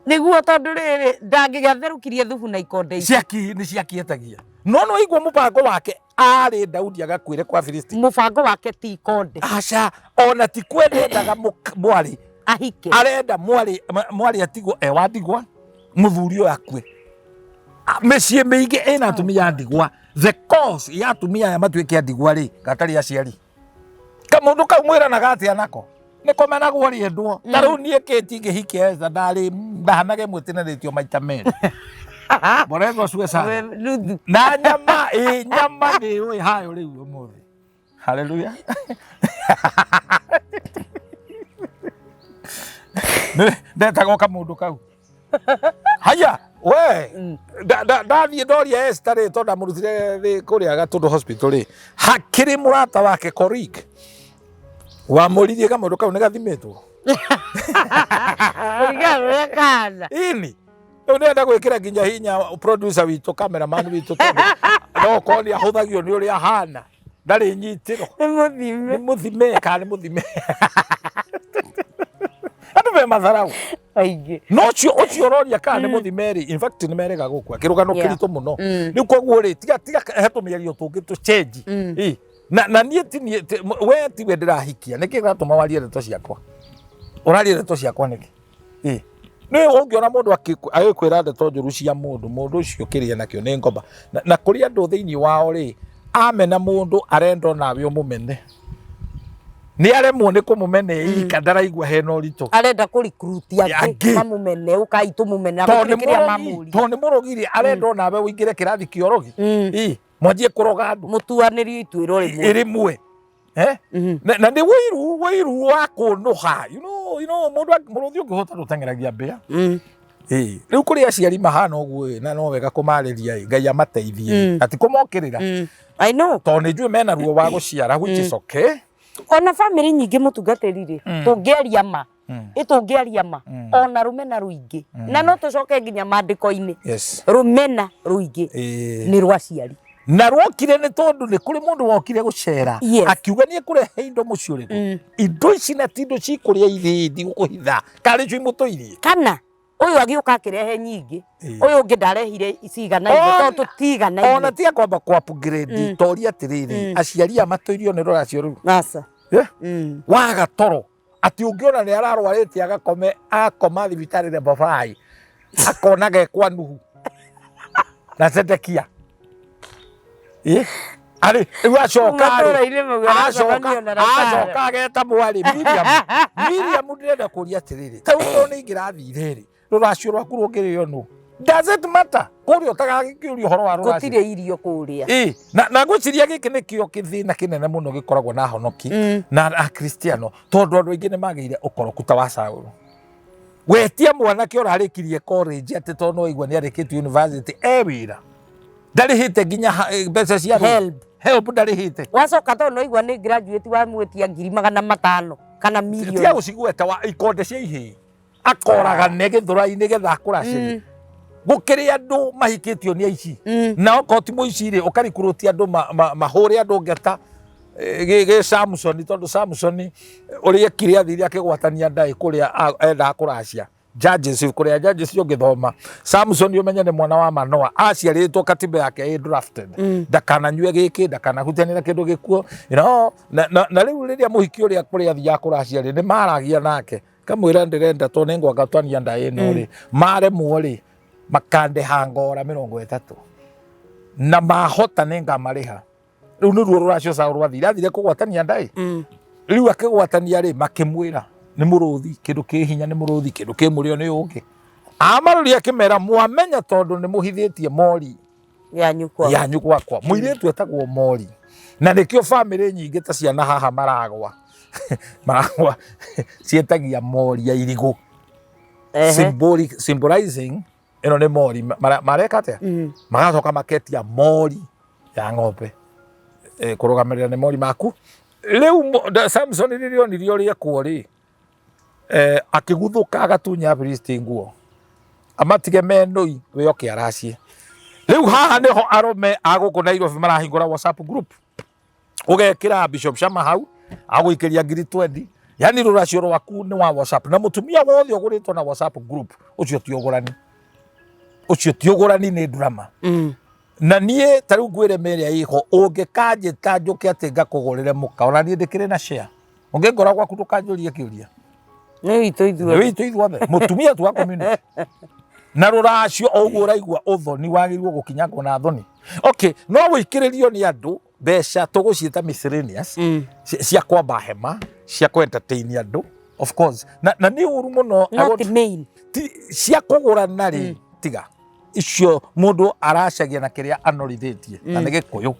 [SPEAKER 2] Niguo tondu riri ndangigatherukirie thubu na ikondi ici.
[SPEAKER 1] Ciaki ni ciakietagia. No igwa mubango wake ari Daudi agakwire kwa Filisti.
[SPEAKER 2] Mubango wake ti ikondi.
[SPEAKER 1] Aca ona ti kwendaga mwari
[SPEAKER 2] ahike.
[SPEAKER 1] Arenda mwari atigwo ewadigwa muthuri akwe. Mecie meige ena atumia ndigwa. The cause ya atumia ya matuike andigwa ri gatari aciari. Kamundu kaumwira na gati anako. Nikomena gwori endwo. Taru nie keti ngihike za ndari ndahanage mutineretio maita meri. Borezo suwe sana. Na nyama ni oi hayo riu umuthi. Haleluya. Ndetago kamundu kau. Haya, we. Ndathie ndoria Esther tonda murutire ri kuria Gatundu hospital ri. Hakiri murata wake Korik. Wa muririe kamundu kau ni gathimetwo.
[SPEAKER 2] Urigara kana.
[SPEAKER 1] Ini. Ndenda gwikira nginya hinya producer witu cameraman witu tondu no koni ahuthagio ni uria hana. Ndari nyitiro. Ni muthime kana muthime. Andu be matharau
[SPEAKER 2] aingi
[SPEAKER 1] no cio roria kana ni muthimeri. In fact ni merega gukwa kirugano kirito muno ni koguo ri tiga hetumiario tungi tu change na nie ti we ti we ndirahikia niki gatuma warie ndeto ciakwa urarie ndeto ciakwa niki ni ungiona mundu agikwira ndeto njuru cia mundu ucio kiria nakio ni ngomba na kuri andu thiini wao ri amena mundu arendo nawe umumene ni aremwo ni kumumene ika ndaraigwa hena urito
[SPEAKER 2] arenda ku recruit yake mamumene ukaitu mumene agukiria mamuri
[SPEAKER 1] to ni murogiri arenda nawe uingire kirathi kiorogi mwanjie kuroga andu
[SPEAKER 2] mutuanirio itwiro
[SPEAKER 1] rimwe na ni wiru wa kunuha you know mundu muruthi ungihota rutengeragia mbea riu kuri aciari mahana uguo na no wega kumariria Ngai amateithie ati kumokirira
[SPEAKER 2] I know
[SPEAKER 1] to ni njue mena ruo wa guciara which is okay.
[SPEAKER 2] Ona family nyingi mutungatirire tungeria ma itungeria ma ona rumena ruingi na no tucoke nginya mandiko-ini rumena ruingi ni rwaciari
[SPEAKER 1] na rwokire ni tondu ni kuri mundu wokire gucera akiuga ni kurehe indo mucio rigo indo ici na tindo cikuria ithindi gukuhitha kari cui mutoirie
[SPEAKER 2] kana uyu agiuka akirehe nyingi uyu ungi ndarehire cigana indo to tutigana
[SPEAKER 1] ona tia kwamba kwa upgrade toria atiriri aciari amatoirio ni ruracio riu
[SPEAKER 2] asa
[SPEAKER 1] waga toro ati ungiona ni ararwarite agakome akoma thibitari re babai akonaga kwa nuhu na Zedekia ari iwacoka geta mwari Miriam ndirenda kuria atiriri tauno ni ngirathire ri ruracio rwaku rwongirio nu does it matter kurio tagagikiurio horo wa ruracio
[SPEAKER 2] gutire irio kuria
[SPEAKER 1] na ngwiciria giki nikio kithina kinene muno gikoragwo na honoki na akristiano tondu andu aingi ni magire ukorokuta wa Saulu wetia mwanake urarikirie college ati tondu igwa ni arikite university wira ndarihite nginya mbeca cia help ndarihite
[SPEAKER 2] wacoka tondu igwa ni graduate wa mwetia 500,000 kana million
[SPEAKER 1] tia gucigweta wa ikonde cia ihi akoraga ne githura-ini getha kuraciri gukiri andu mahikitio ni aici na okoti muiciri ukarikuruti andu mahure andu ngeta ge Samson tondu Samson uri ekire athiri akigwatania ndai kuria enda kuracia judges kuria judges yo githoma Samson umenye ni mwana wa Manoa aciaritwo katiba yake drafted ndakana nyue giki ndakana hutanira kindu gikuo na riu riria muhiki uria kuria athia kuracia ri ni maragia nake kamwira ndirenda to ni ngwa gatwania ndai ino ri mare muori makande hangora 30 na mahota nenga mariha riu ni ruo ruracio Saulu athire kugwatania ndai riu akigwatania ri makimwira ni muruthi kindu ki hinya ni muruthi kindu ki murio ni ungi amaruri akimera mwamenya tondu ni muhithitie mori
[SPEAKER 2] ya nyukwa
[SPEAKER 1] kwa muiretu etagwo mori na nikio family nyingi ta ciana haha maragwa cietagia mori ya irigu symbolizing ino ni mori marekate magacoka maketia mori ya ng'ombe kurugamirira ni mori maku riu Samson ririo nirio riekwo ri akiguthuka agatunya priest nguo amatige menoi we oke aracie riu haha niho arome aguku Nairobi marahingura WhatsApp group ugekira Bishop Shammar hau aguikiria 20 yani ruracio rwaku ni wa WhatsApp na mutumia wothe uguritwo na WhatsApp group ucio tiogorani ni drama na nie tariu ngwire meria iho ungikajita njuke ati ngakugurire muka ona nie ndikire na share ungengora gwaku tukanjuria kiuria
[SPEAKER 2] ni itu
[SPEAKER 1] ithuothe mutumia tu wa community na ruracio oguo raigua uthoni wagirwo gukinyangwo na thoni okay no wikiririo ni andu besha tuguciita miscellaneous cia kwamba hema cia ku entertain andu of course na ni uru muno
[SPEAKER 2] main
[SPEAKER 1] cia kugurana ri tiga icio mundu aracagia na kiria anorithitie na ni gikuyu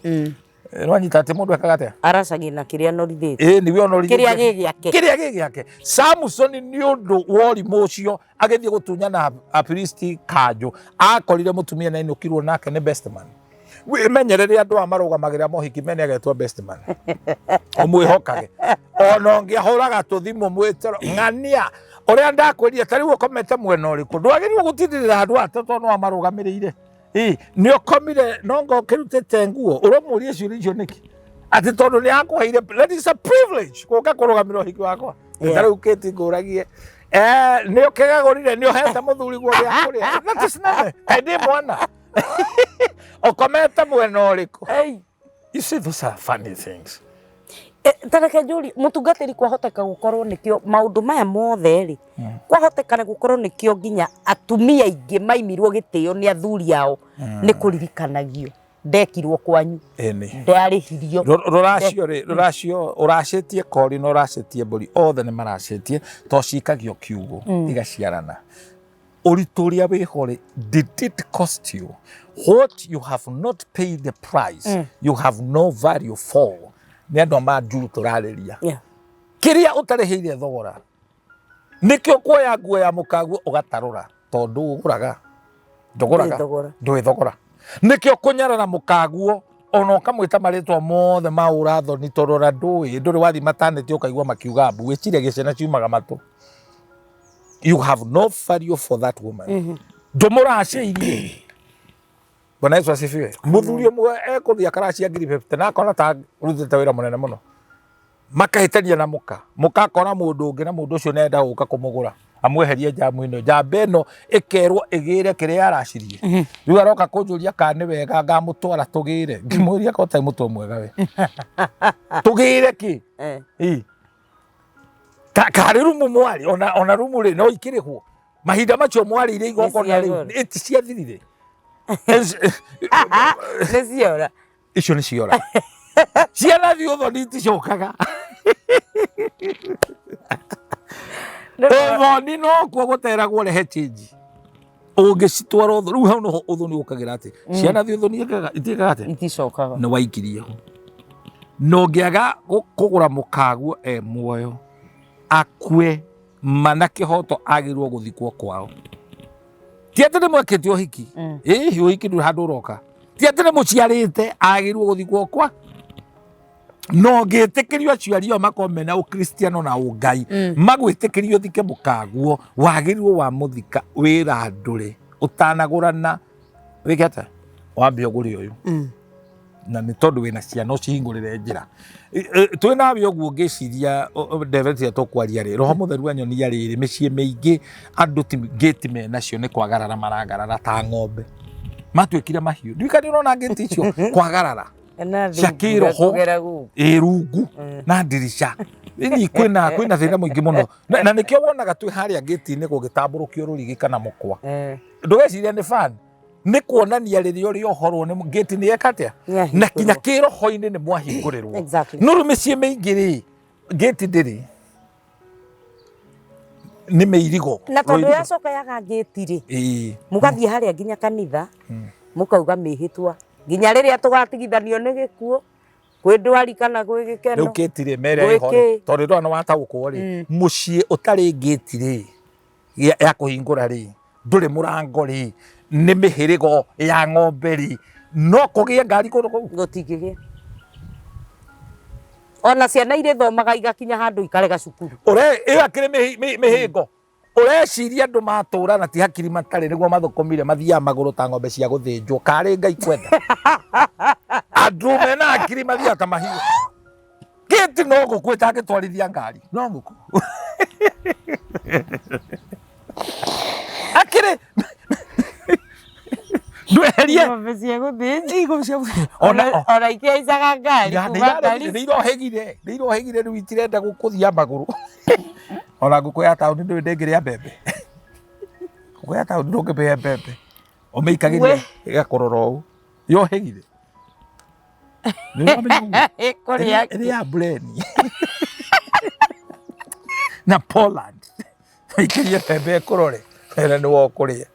[SPEAKER 1] rwanyita ati mundu akagate
[SPEAKER 2] aracagia na kiria anorithitie
[SPEAKER 1] niwe onorithitie kiria gigiake Samson ni undu wori mucio agithie gutunya na a priest kanjo akorire mutumia na inukirwo nake ni best man we menyerere andu amarugamagira mohiki mene agetwa best man omwihokage ono ngiahuraga tuthimu mwitero ng'ania uria ndakwiria tariu ukomete mwena uriku ndwagirwo gutindirira andu atatu no amarugamirire ni ukomire nongo kirutete nguo uromuria ciuria niki ati tondu ni akwaire that is a privilege kuka kurugamira uhiki wakwa tariu kiti nguragie ni ukigagurire ni uhete muthuri guo gya kuria that is not kaide mwana okomete mwena uriku you see those are funny things
[SPEAKER 2] tareke njuri mutungatiri kwahoteka gukorwo nikio maundu maya mothe ri kwahoteka gukorwo nikio nginya atumia ingi maimirwo gitio ni athuri yao ni kuririkanagio ndekirwo kwanyu ndarihirio
[SPEAKER 1] ruracio uracetie kori no uracetie mburi othe ni maracetie to cikagio kiugo igaciarana urituria wihore did it cost you what you have not paid the price you have no value for ni andu manjuru turariria kiria utarihire thogora nikio kuoya nguo ya mukaguo ugatarura tondu uguraga ndwi thogora nikio kunyarara mukaguo ono kamwita maritwa mothe mauratho ni torora nduri wathi mataneti ukaigwa makiuga mbu wicire gicena ciumaga matu you have no value for that woman ndumuraceirie Bwana Yesu asifiwe. Muthuri umwe ekuthia karacia 50 na akona ta rutite wira munene muno. Makahitania na muka akona mundu ungi na mundu ucio nenda guka kumugura. Amweherie jamu ino. Jambe no ikerwo igire kiria aracirie. Riu aroka kunjuria kani wega ngamutwara tugire. Ngimuria ko tai mutu mwega we. Tugire ki? Kari rumu mwari ona rumu ri no ikirihwo. Mahinda macio mwari ire igokona riu iti ciathirire.
[SPEAKER 2] Nesiora.
[SPEAKER 1] Icio ni ciora. Ciana thiuthoni iticokaga. Uthoni no kuo guteragwo rehe change. Ungicitwara uthu riu hau no uthoni ukagira ati ciana thiuthoni itiikaga ati
[SPEAKER 2] iticokaga.
[SPEAKER 1] Ni waikirie ho. No ngiaga kugura mukaguo muoyo akue mana kihoto agirwo guthikwo kwao. Tiatene mwaketio hiki hiyo hiki ndu handu roka tiatene muciarite agirwo guthikwo kwa no ngitikirio aciario makomena u Kristiano na ungai magwitikirio thike mukaguo wagirwo wa muthika wira ndure utanagurana wigete wambia guri uyu na ni tondu wina ciana ucihingurire njira twina byo guo ngiciria David tukwaria ri roho mutheru anyoni riri micie meingi andu gate me nacio ni kwagarara maragarara ta ng'ombe matwikire mahiu ndikani urona gate icio kwagarara shakiro ho rungu na dirisha ni kwina thina muingi muno na nikio wonaga twi haria gate ni gugitamburukio rurigi kana mukwa ndugeciria ni fan ni kuonania ririo rio horwo ni gate ni ekatia na kinya kiroho-ini ni mwahingũrĩrwo no rumicie meingi ri gate ndiri ni meirigo
[SPEAKER 2] na tondu yacoka yaga gate ri mugathie haria nginya kanitha mukauga mihitwa nginya riria tugatigithanio ni gikuo kwi ndwari kana kwi gikeno
[SPEAKER 1] riu gate ri mere ihore tondu ndona watagukwo ri mucii utari gate ri ya kuhingura ri nduri murango ri ni mihirigo ya ng'ombe ri no kugie ngari kundu kuu
[SPEAKER 2] gutingigia ona ciana ire thomaga igakinya handu ikarega cukuru
[SPEAKER 1] iyo akiri mihingo ureciria andu matura na ti hakiri matari niguo mathukumire mathia maguru ta ng'ombe cia guthinjwo kari ngai kwenda andu mena hakiri mathia ta mahiu kiti no guku itangitwarithia ngari no guku akiri ndweherie
[SPEAKER 2] ng'ombe cia guthinjwo ona ikiaicaga ngari
[SPEAKER 1] nĩirohĩgire rĩu itirenda gũkũthia magũrũ ona ngũkũ ya taũni ndũĩ ndĩngĩrĩa mbembe ngũkũ ya taũni ndũngĩmĩhe mbembe ũmĩikagĩria ĩgakũrora ũũ yohĩgire ĩrĩ ya bureni na Poland ĩikĩrie mbembe ĩkũrore na nĩwe ũkũrĩa.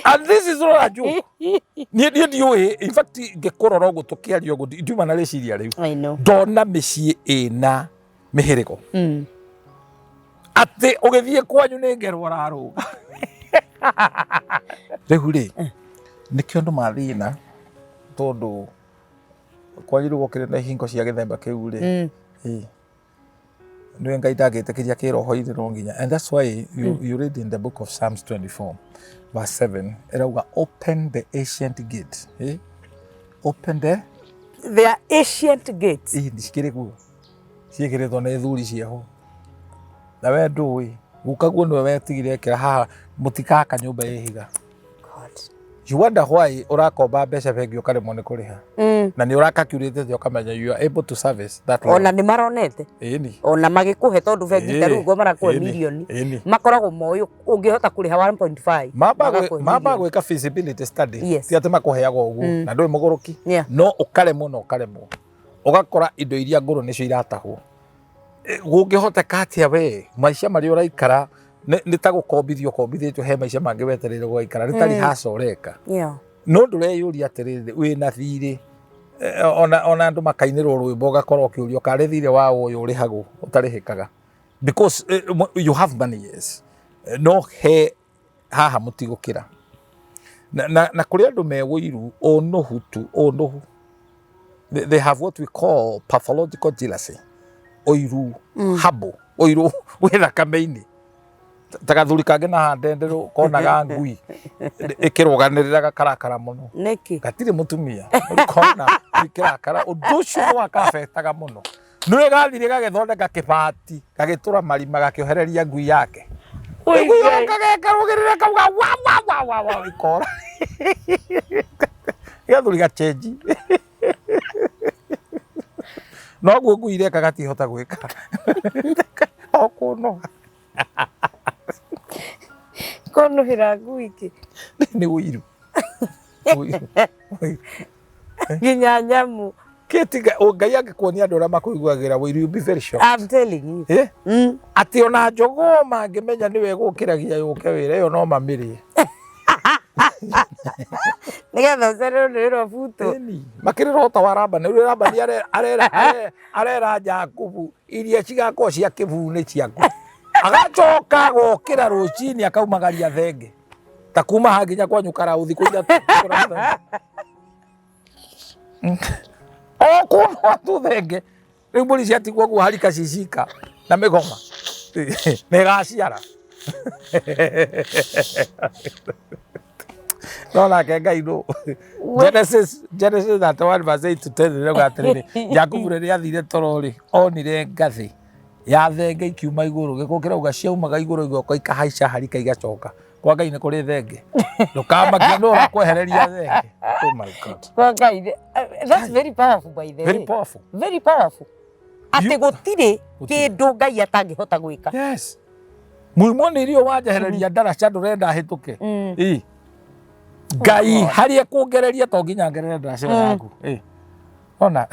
[SPEAKER 1] And this is not a joke. In fact, ngekorora uguo tukiaria uguo ndiuma na reciria riu ndona micii ina mihirigo ati ugithie kwanyu ni ngerwo raruga riu ri nikio andu mathina tondu kwanyu riu gukire na hingo cia githemba kiu ri niwe ngai ndagitikiria kiroho-ini no nginya, and that's why you read in the book of Psalms 24 verse 7 erauga open the ancient gate, open the
[SPEAKER 2] ancient gates
[SPEAKER 1] ndicikiri guo ciikiritwo ni thuri ciaho na we ndui guka guo niwe wetigire ekira haha mutikaka nyumba ihiga. You wonder why urakomba mbeca bengi ukaremwo ni kuriha na ni urakakurite ukamenya you are able to service that loan.
[SPEAKER 2] Ona ni maronete ona magikuhe tondu bengi taru go marakuhe milioni makoragwo moyo ungihota kuriha 1.5
[SPEAKER 1] mamba gwika feasibility study ti ati makuheaga uguo na ndui muguruki no ukaremwo ugakora indo iria nguru nicio iratahwo gungihoteka atia we maica mari uraikara ni ta gukombithio kombithitio he maica mangi wetereire gwaikara ritari haca ureka no ndureyuria atiriri wina thiri ona andu makainirwo rwimbo gakorwo kiurio kari thire wa uyu urihagwo utarihikaga because you have money, yes, no he haha mutigukira na kuri andu mewiru onuhu tu onuhu they have what we call pathological jealousy oiru habo oiru witha kameini tagathuri kange na handendero konaga ngui ikiruganirira gakarakara muno
[SPEAKER 2] neki
[SPEAKER 1] gatire mutumia kona ikirakara unducu wakafetaga muno niwe gathire gagethondeka kibati gagitura marima gakiohereria ngui yake ngui gakarugirira kauga wa ikora gathuri gachenji no guo ngui ireka gatihota gwika okuno
[SPEAKER 2] kono hira ngui ki
[SPEAKER 1] ni wiru
[SPEAKER 2] nginya nyamu
[SPEAKER 1] ketiga ngai angikuonia andu aria makuiguagira wiru, you be very sure.
[SPEAKER 2] I'm telling you
[SPEAKER 1] ati ona njogo mangimenya niwe gukiragia yuke wira iyo no mamirie
[SPEAKER 2] nigetha ucererwo ni wira buto
[SPEAKER 1] makirira ta waramba ni ramba ni arera Jakubu iria cigakorwo cia kibuni ciaku agacoka gukira rucini akaumagaria thenge ta kuma hanginya kwanyu karauthi kuja okuno tu thenge riu mburi ciatigwo guo harika cicika na migoma negaciara no nake ngai no Genesis 31:8 to 10 rauga atiriri Jakubu riria athire torori onire ngathi ya thenge ikiuma iguru gikuo kirauga ciaumaga iguru igoko ikahaica harika igacoka kwa ngai ni kuri thenge ndukamakia no urakwehereria thenge. Oh my God,
[SPEAKER 2] kwa ngai that's very powerful by the way, very powerful ati gutire kindu ngai atangihota gwika.
[SPEAKER 1] Yes, muimoni irio wanjehereria ndaraca ndurenda hituke ngai haria kuongereria to nginya ngerere ndaraca yaku ona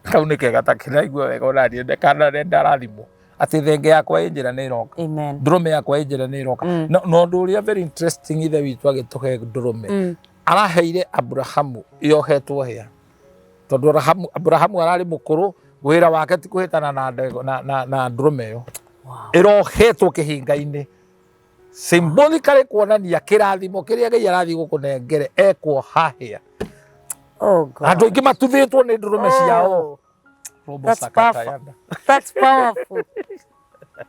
[SPEAKER 1] kau nä kega ta kä raigua wega ona niä ndekana nenda rathimwo atä thenge yakwa ä njä ra nä roka ndå rå me yakwa ä njä ra nä roka na å ndå å rä a very interesting ithe witå agä tå he ndå rå me araheire Abrahamu yohetwo hea tondå Abrahamu ararä må kå rå wä ra wake ti kå hä tana na ndå rå me ä yo ä rohetwo kä hinga-inä symbolically kuonania kä rathimo kä rä a Ngai arathiä gå kå nengere ekwo hahea andå aingä matuthä two nä ndå rå me ciao
[SPEAKER 2] That's powerful.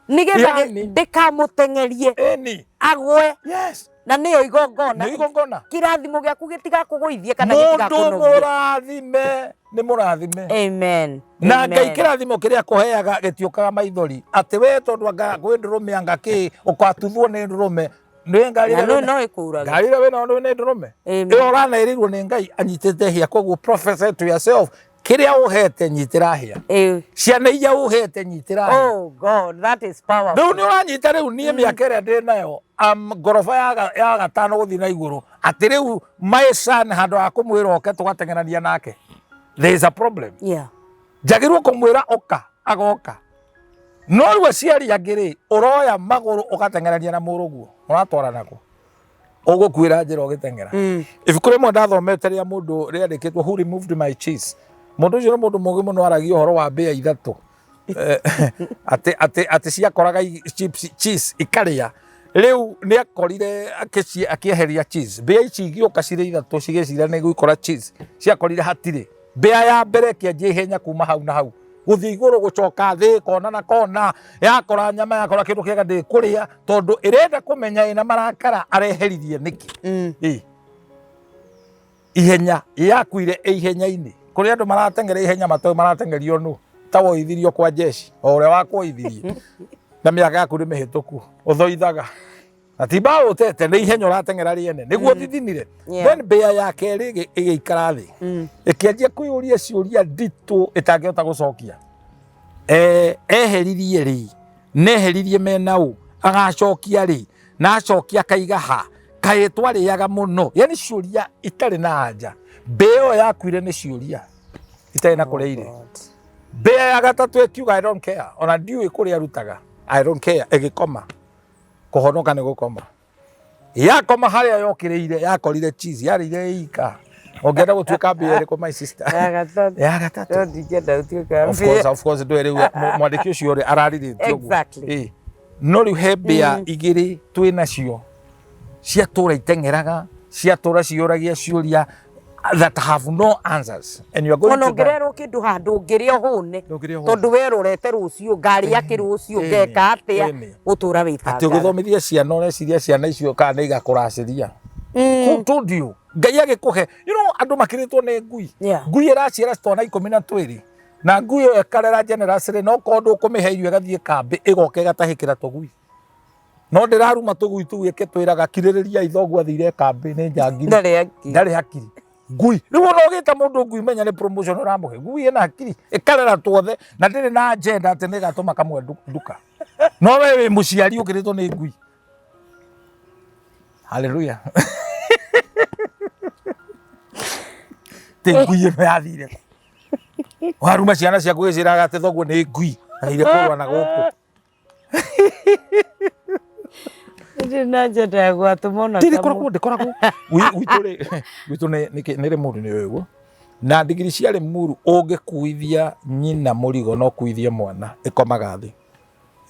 [SPEAKER 2] Nigetha ndikamu tengerie agwe na nä yo igongona kirathimo gä aku gä tigakågåithie kana gä
[SPEAKER 1] tigakånå mũrathime nä må rathime
[SPEAKER 2] amen
[SPEAKER 1] na Ngai kä rathimo kä rä a kå heaga gä tiåkaga maithori atä we tondå anga kwä ndå rå me anga kä å kwatuthwo nä ndå rå me ngari ä wä nao nä ndå rå me ä yo å ranaä rä irwo nä Ngai anyitä te hia koguo prophesy to yourself kä rä a å hete nyitä ra hia ciana iria å hete nyitä ra hia rä u nä å ranyita rä u niä mä aka ä rä a ndä nayo ngoroba ya gatano gå thiä na igå rå atä rä u maäcan handå ha kå mwä ra oke tå gatengerania nake there is a problem njagä rwo kå mwä ra oka agoka no rä u aciari angä rä å roya magå rå å gatengerania na må rå guo å ratwara nako å gå kuä ra njä ra å gä tengera ibuku rä mwe ndathomete rä a må ndå rä andä kä two who removed my cheese må ndå å cio nä må ndå må gä må no aragia å horo wa mbia ithatå atä ciakoraga cheese ikarä a rä u nä akorire akä eheria cheese mbia ici igä å ka cirä ithatå cigä cira nä gå ikora cheese ciakorire hatirä mbia ya mbere kä anjia ihenya kuma hau na hau gå thiä igå rå gå coka thä kona na kona yakora nyama yakora kä ndå kä ega ndä kå rä a tondå ä renda kå menya ä na marakara areheririe nä kä ihenya yakuire ä ihenya-inä kå rä andå maratengera ihenya matoä maratengerio nå ta woithirio kwa jeshi o å rä a wakwoithirie na mä aka yaku nä mä hä tå ku å thoithaga na ti mbaå å tete nä ihenya å ratengera rä ene nä guo thithinire then mbia ya kerä ä gä ikara thä ä kä anjia kwä å ria ciå ria nditå ä tangä hota gå cokia eheririe rä neheririe mena å agacokia rä na acokia kaiga ha kaä twarä aga må no yani ciå ria itarä na anja mbä ä yo yakuire nä ciå ria itarä na kå rä a irä mbä ya gatatå ä kiuga I don't care ona ndiuä kå rä a rutaga I don't care ä gä koma kå honoka nä gå koma yakoma harä a yokä rä ire yakorire cheese yarä ire ika ongenda gå tuä ka mbä erä kå my sister ya gatatå of course ndå rä u mwandä kä å cio rä ararirä tie no rä u he mbä a igä rä twä nacio ciatå ra itengeraga ciatå ra ciå ragia ciå ria that have no answers and you are going to
[SPEAKER 2] ongererwo kindu handu ngiri ohune tondu werorete rucio ngari yake rucio ngeka atia gutura witanga
[SPEAKER 1] ati guthomithia ciana ureciria ciana icio kana igakuraciria who told you Ngai agikuhe you know andu makiritwo ni ngui ngui iraciara twana 12 na ngui yo ekarera generously no kondu kumihe irio gathie kambi igoka igatahikira tugui no ndiraruma tugui tu ike twiraga kiririria ithogu athire kambi ni njangiri ndari hakiri ngui rä u ona å gä ta må ndå ngui menya nä promotion å ramå he ngui ä na hakiri ä karera tuothe na ndä rä na agenda atä nä gatå ma kamwe nduka no we wä må ciari å kä rä two nä ngui haleluya tä ngui ä no yathire waruma ciana ciaku gä cä raga atä thoguo nä ngui aire kå rwa na gå kå
[SPEAKER 2] ndina njenda gwatũmona
[SPEAKER 1] ndire koragwo ndikoragwo witũ nĩ rĩ mũndũ nĩ ũguo na ndigiri ciarĩ muru ũngĩkuithia nyina mũrigo no kuithie mwana ĩkomaga thĩ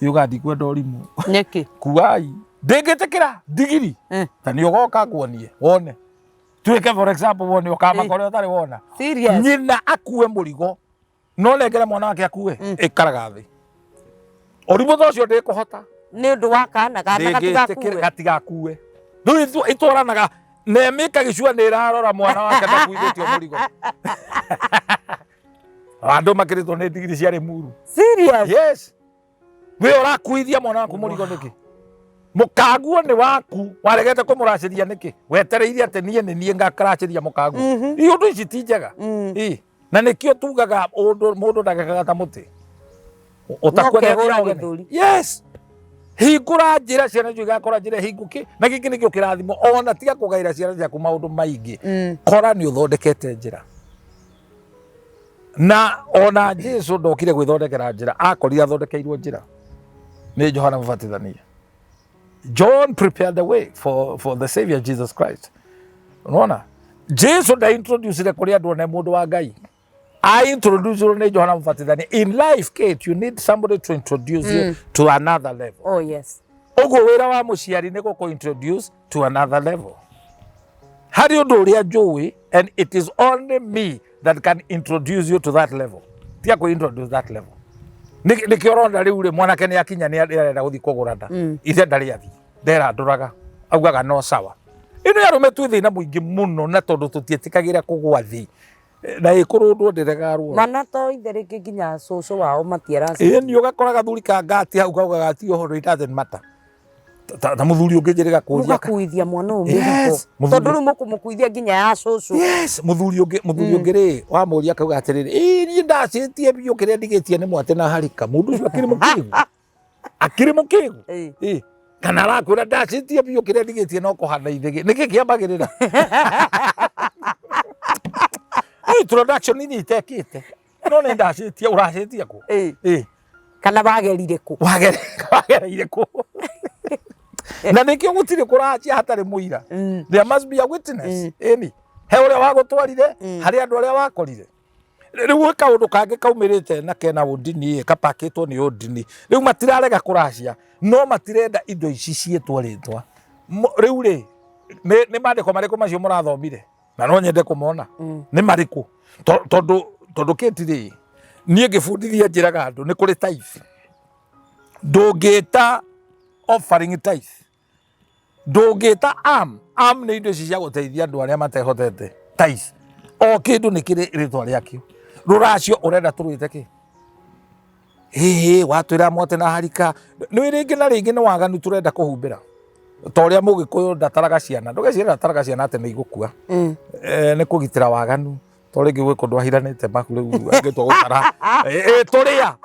[SPEAKER 1] yuga ndikwenda ũrimũ
[SPEAKER 2] nĩkĩ
[SPEAKER 1] kuai ndĩngĩtĩkĩra ndigiri ta nĩ ũgoka nguonie wone tuĩke for example wone ũkamakore ũtarĩ wona nyina akue mũrigo no nengere mwana wake akue ĩkaraga thĩ ũrimũ ta ũcio ndĩkũhota
[SPEAKER 2] nä å ndå wa kana
[SPEAKER 1] gatigakue rä u itwaranaga na mä ka gä cua nä ĩrarora mwana wake ndakuithä tio må rigo andå makä rä two nä ndigiri ciarä muru wä å rakuithia mwana waku må rigo nä kä må kanguo nä waku waregete kå må racä ria nä kä wetereire atä niä nä niä ngakaracä ria må kanguo i å ndå ici ti njega na nä kä o tugaga må ndå ndagekaga ta må tä å takuagä hingũra njĩra ciana icio igakora njĩra hingũke na gĩkĩ nĩkĩo kĩrathimo ona tiga kũgaĩra ciana ciaku maũndũ maingĩ kora nĩ ũthondekete njĩra na ona Jesu ndokire gwithondekera njira akorire athondekeirwo njira ni Johana Mũbatithania. John prepared the way for the Savior Jesus Christ. Unaona, Jesu nda introduce kuri andu one mundu wa Ngai. I introduce you to Johana Mũbatithania. In life, Kate, you need somebody to introduce you to another level.
[SPEAKER 2] Oh yes.
[SPEAKER 1] Ogo wira wa muciari ni ko introduce to another level. Hari undu uria njui, and it is only me that can introduce you to that level. Tia ko introduce that level. Niki oronda riu ri mwanake ni akinya ni arenda guthi kugura nda. Ithe ndari athi. Ndera nduraga. Augaga no sawa. Ino yarume tu thina muingi muno na tondu tutietikagira kugwa thi. Na ikurundwo ndiregarwo.
[SPEAKER 2] Mana to ithereke nginya cucu wao matiara.
[SPEAKER 1] Ni ugakoraga thuri ka ngati hau gaugaga ti uhoro, it doesn't matter. Ta muthuri ungijirega kuria.
[SPEAKER 2] Ugakuithia mwana umwe. Tondu ri mukumukuithia nginya ya cucu.
[SPEAKER 1] Yes, muthuri ungiri wa muria kauga atiriri, ni ndacitie biyo kiria ndigitie ni mwate na harika. Mundu ucio akiri mukigu. Akiri mukigu. Kana arakwira ndacitie biyo kiria ndigitie no kuhanda ithege. Niki kiambagirira. Introduction ni itekite. No ni ndacitie uracitie ku.
[SPEAKER 2] Kana wagerire ku.
[SPEAKER 1] Wagerire ku. Na nikio gutire kuracia hatari muira. There must be a witness. Eni. He uria wagutwarire, hari andu aria wakorire. Riu kaundu kangi kaumirite na kena undini kapakitwo ni undini. Riu matirarega kuracia, no matirenda indo ici cietwa ritwa. Riu ri ni mandiko mariko macio murathomire. Na no nyende kumona. Ni mariko. Tondu kitiri nie ngibundithia njiraga andu ni kuri tithe. Ndungita offering tithe. Ndungita ni indo ici cia guteithia andu aria matehotete. Tithe o kindu ni kiri ritwa riakio. Ruracio urenda turwite ki watwira mwote na harika ni ringi na ringi ni waganu turenda kuhumbira toria mugikuyu ndataraga ciana ndugecira ndataraga ciana ate ni igukua ni kugitira waganu tori ngi gwe kundu ahiranite maku riu angitwa gutara turia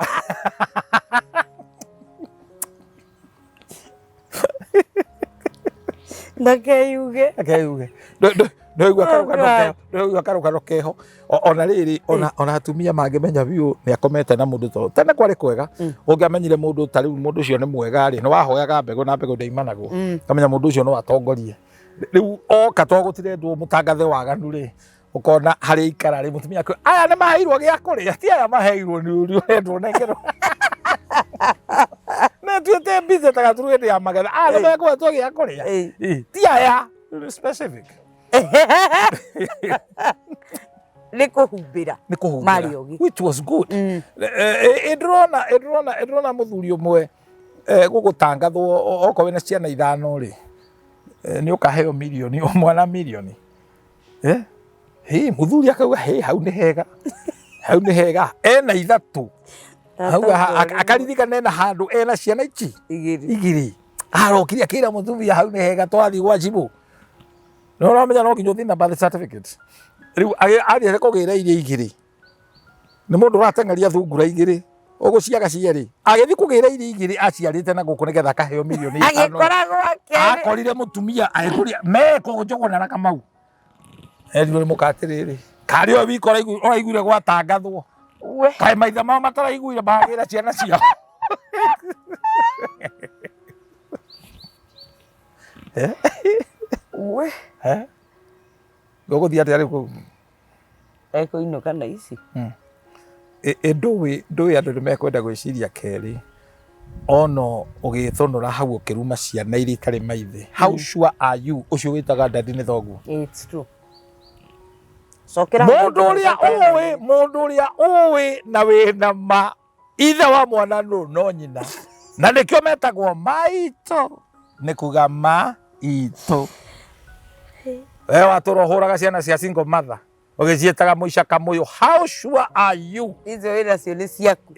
[SPEAKER 2] ndakeyuge
[SPEAKER 1] no karuka keho ona riri ona atumia mangimenya biu ni akomete na mundu to tene kwari kwega ungiamenyire mundu tari mundu ucio ni mwega ri no wahoyaga mbego na mbego ndeimanagwo kamenya mundu ucio no atongorie riu oka twagutire ndu mutangathe waganu ri ukona hari ikara ri mutumia kwe aya ni maheirwo gia kuria ti aya maheirwo ni urendwo nengero na tuete bize takaturuende ya magetha no meko tu gia kuria ti aya specific
[SPEAKER 2] Nikuhumbira Mariogi,
[SPEAKER 1] which was good. Edrona muthuri umwe gugutangathwo oko wina ciana ithano ri ni ukaheo milioni mwana milioni muthuri akauga hau ni hega ena ithatu akaririkana na handu ena ciana ici igiri arokiri akira muthuri hau ni hega twathi gwa Jijo no ramenya no kinyo thina birth certificate riu ari kugira iria igiri ni mundu ratengaria thungura igiri uguciaga cieri agithi kugira iria igiri aciarite na guku nigetha kaheo milioni
[SPEAKER 2] agikoragwo
[SPEAKER 1] akorire mutumia agikuria meko njogona na Kamau riu mukatiriri kari o wiko oraiguire gwatangathwo kai maitha mao mataraiguire bagira ciana ciao gogothia ati ari ku
[SPEAKER 2] ino kana ici
[SPEAKER 1] ndui andu ni mekwenda gwiciria keri ono ugithonora hau ukiruma ciana iria itari maithe. How sure are you ucio witaga dadi ni thoguo?
[SPEAKER 2] It's true.
[SPEAKER 1] Mundu uria uwi na wina ma ithe wa mwana no nyina na nikio metagwo maito ni kuga maito. Watorohoraga ciana cia single mother ugizietaga muicaka muyo. How sure are you
[SPEAKER 2] izo ira cio ni ciaku?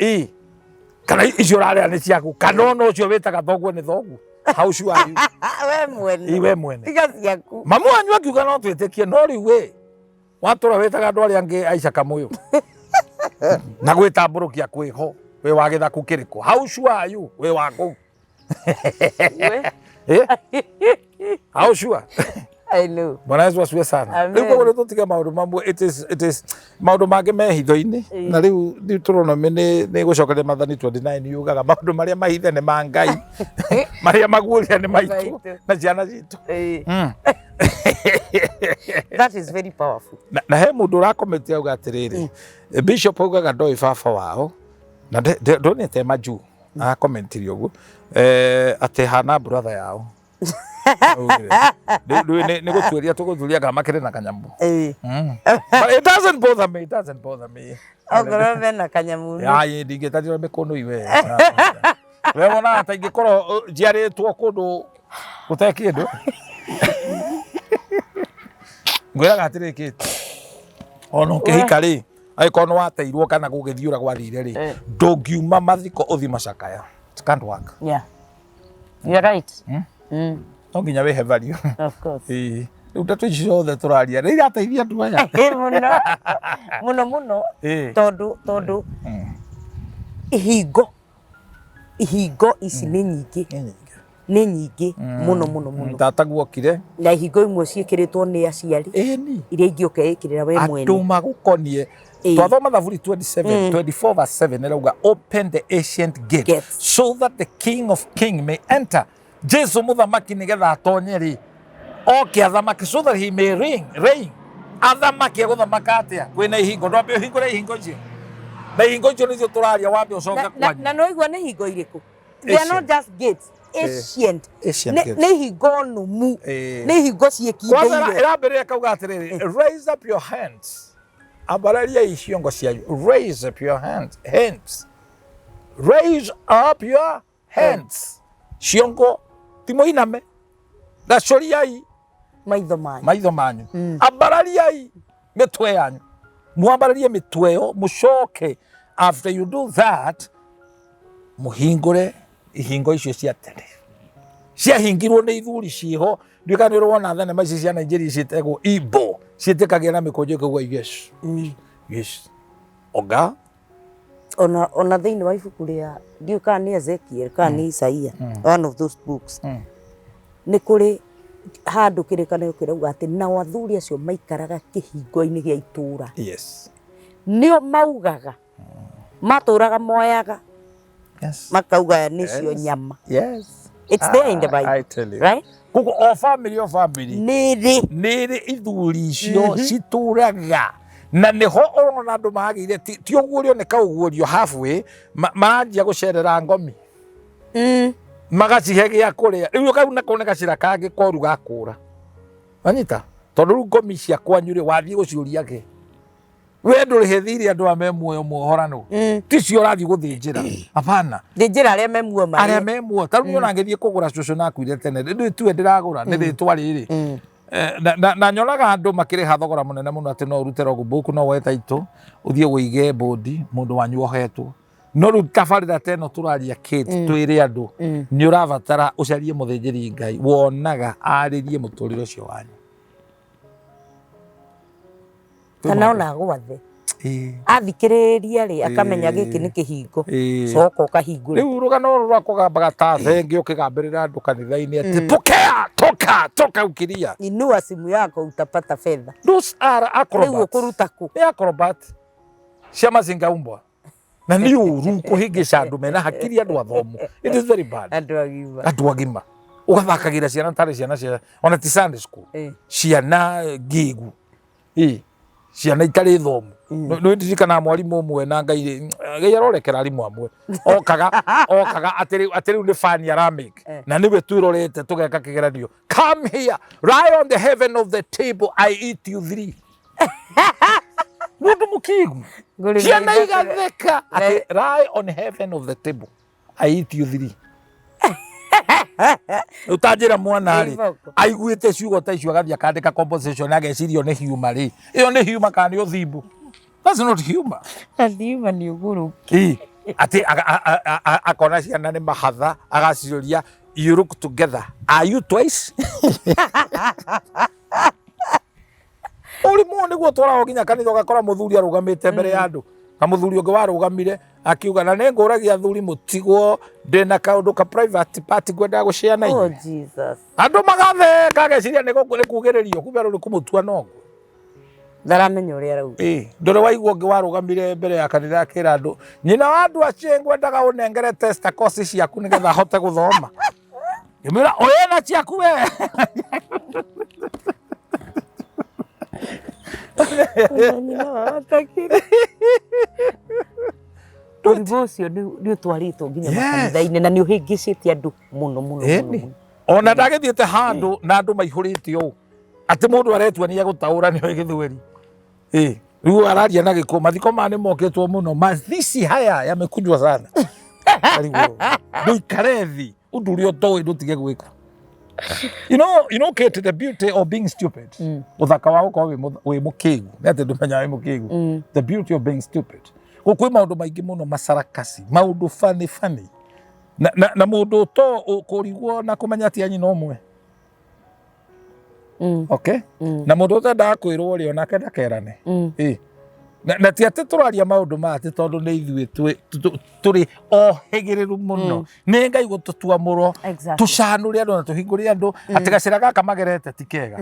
[SPEAKER 1] Kana icio raria ni ciaku kana no cio witaga thoguo ni thoguo? How sure are you?
[SPEAKER 2] we mwene tiga ciaku.
[SPEAKER 1] Mamu wanyu akiuga no twitikie no riu watura witaga andu aria angi aicaka muyo na gwitamburukia kwiho we wa githaku kiriko. How sure are you we wako? How sure?
[SPEAKER 2] I know.
[SPEAKER 1] Bwana Yesu asifiwe sana. Riu kwa tutige maundu mamwe it is maundu mange me hitho-ini na riu turona ni gucokeria Mathani 29 yugaga maundu maria mahithe ni ma Ngai maria maguuria ni maitu na ciana citu.
[SPEAKER 2] That is very powerful.
[SPEAKER 1] Na he mundu urakometia uga atiriri Bishop ugaga ndoi baba wao na ndonete Mangu akomentirio uguo ati hana brother yao ni guturia tuguthuria gamakire na kanyamu. But it doesn't bother me.
[SPEAKER 2] Ogoro be na kanyamu.
[SPEAKER 1] Ai ndingetatira mikono iwe. We wona ata ingikoro njiaritwo kundu gutekindu. Ngwiraga atiri kiti. Ono kihika ri aikono wateirwo kana gugithiura gwathire ri ndungiuma mathiko uthi macakaya. It can't work.
[SPEAKER 2] Yeah. You're right.
[SPEAKER 1] No nginya we have value.
[SPEAKER 2] Of course.
[SPEAKER 1] Riu tatu ciothe turaria ri ateithia andu aya.
[SPEAKER 2] Muno tondu ihingo ici ni nyingi muno
[SPEAKER 1] tata guokire
[SPEAKER 2] na ihingo imwe ciikiritwo ni aciari iria ingi ukeikirira we mwene
[SPEAKER 1] andu magukonie twathoma Thaburi 27 24 verse 7 irauga open the ancient gate so that the King of Kings may enter. Jesu muthamaki nigetha atonye ri oke athamaki so that he may reign athamaki aguthamaka atia kwina ihingo ndwambe hingure ihingo icio na ihingo icio nicio turaria wambe ucoke kwanyu
[SPEAKER 2] na no igwa ni ihingo iriku. They are not just gates. Ancient ne higo numu ne higo ciekinde
[SPEAKER 1] kwanza irambere kauga atiriri raise up your hands abararia iciongo cianyu raise up your hands raise up your hands ciongo timoiname gacoriai maitho manyu abarariai mitwe yanyu mwambararie mitwe yo mucoke. After you do that muhingure ihingo icio cia tene ciahingirwo ni ithuri ciho ndikanirwo wona thenema ici cia Nigeria citegwo Igbo ciitikagia na mikonjo kugwa Yesu. Yes oga
[SPEAKER 2] ona thiini wa ibuku ria ndiuka ni Ezekiel kana ni Isaia one of those books ni kuri handu kirikanio kirauga ati na athuri acio maikaraga kihingo-ini gia itura nio maugaga maturaga moyaga makauga nicio nyama. It's there in the Bible.
[SPEAKER 1] I tell you.
[SPEAKER 2] Right?
[SPEAKER 1] Kuko o family niri ithuri icio cituraga na niho ona andu magire ti ugurio ni kaugurio halfway maranjia gucerera ngomi magacihe gia kuria riu kau nako ni gacira kangi koru gakura anyita tondu ngomi cia kwanyu ri wathie guciuria ke we nduri hethiri andu a memuoyo muhorano ticio rathi guthinjira apana
[SPEAKER 2] thinjira aria memuoyo
[SPEAKER 1] aria memuoyo taru ona ngithie kugura cucu na kuire tene ndu tu ndiragura ni ritwa riri na nyonaga andu makiriha thogora munene muno ati no urute logbook no weta itu uthie uige bodi mundu wanyu ohetwo no ru tabarira teno turaria kit twire andu ni uravatara ucarie muthinjiri Ngai wonaga aririe muturiro cio wanyu
[SPEAKER 2] kana ona gwathe athikiriria ri akamenya giki ni kihingo coko kahingure
[SPEAKER 1] riu rugano rwako gambaga ta thengi ukigambirira andu kanitha-ini ati pokea toka ukiria
[SPEAKER 2] inua simu yako utapata fedha.
[SPEAKER 1] Those are acrobats.
[SPEAKER 2] Riu kuruta ku
[SPEAKER 1] ni acrobat Shammar zingaumbwa na ni uru kuhingica andu mena hakiri andu athomu. It is very bad. Andu agima ugathakagira ciana tari ciana cia ona ti Sunday school ciana gigu ciana itari thomu no ndirikana mwarimu umwe na Ngai arorekera arimu amwe okaga atiri ni fan ya Ramik na niwe twirorete tugeka kigeranio come here lie on the heaven of the table I eat you three mundu mukigu ciana igatheka ati lie on heaven of the table I eat you three utajira mwana ri aiguite ciugo ta icio agathia kandika composition agecirio ni humor ri iyo ni humor kana ni uthimbu. That's not humor.
[SPEAKER 2] Adima ni uguru
[SPEAKER 1] ati akona ciana ni mahatha agaciuria you look together are you twice uri mo niguo twara nginya kanitha ugakora muthuri arugamite mbere ya andu na muthuri ungi warugamire akiuga na nenguragia athuri mutigwo ndina kaundu ka private party gwenda gushare na
[SPEAKER 2] Oh Jesus.
[SPEAKER 1] andu magatheka ageciria ni kugiririo kumbe ru kumutua nongo
[SPEAKER 2] Ndaramenya uria rau
[SPEAKER 1] ndore waigua ngi warugamire mbere ya kanitha akira andu nyina wa andu acie ngwendaga unengere testa course ciaku nigetha hote guthoma ngimira oyena ciaku we
[SPEAKER 2] Ũrimũ ũcio nĩ ũtwarĩtwo nginya makanitha-inĩ na nĩ ũhĩngĩcĩtie andũ mũno.
[SPEAKER 1] Ona ndagĩthiĩte handũ na andũ maihũrĩte ũũ atĩ mũndũ aretua nĩ egũtaũra nĩoĩ Gĩthweri. Rĩu araria na Gĩkũyũ, mathiko maya nĩ mokĩtwo mũno, mazishi haya yamekunjwa sana. Ndũikare thĩ ũndũ ũrĩa ũtoĩ ndũtige gwĩka. You know, Kate, the beauty of being stupid. Uthaka wa gũkorwo wĩ mũkĩgu nĩ atĩ ndũmenyaga wĩ mũkĩgu. The beauty of being stupid. Kwĩ maũndũ maingĩ mũno macarakasi, maũndũ funny. Na mũndũ to kũrigwo na kũmenya atĩ anyina ũmwe. Okay? Na mũndũ ũtendaga kwĩrwo ũrĩa onake ndakerane. Na ti atĩ tũraria maũndũ maya atĩ tondũ nĩ ithuĩ tũrĩ ohĩgĩrĩru mũno. Nĩ Ngai gũtũtua mũro, tũcanũre andũ na tũhingũre andũ, atĩ gacĩra gaka magerete ti kega.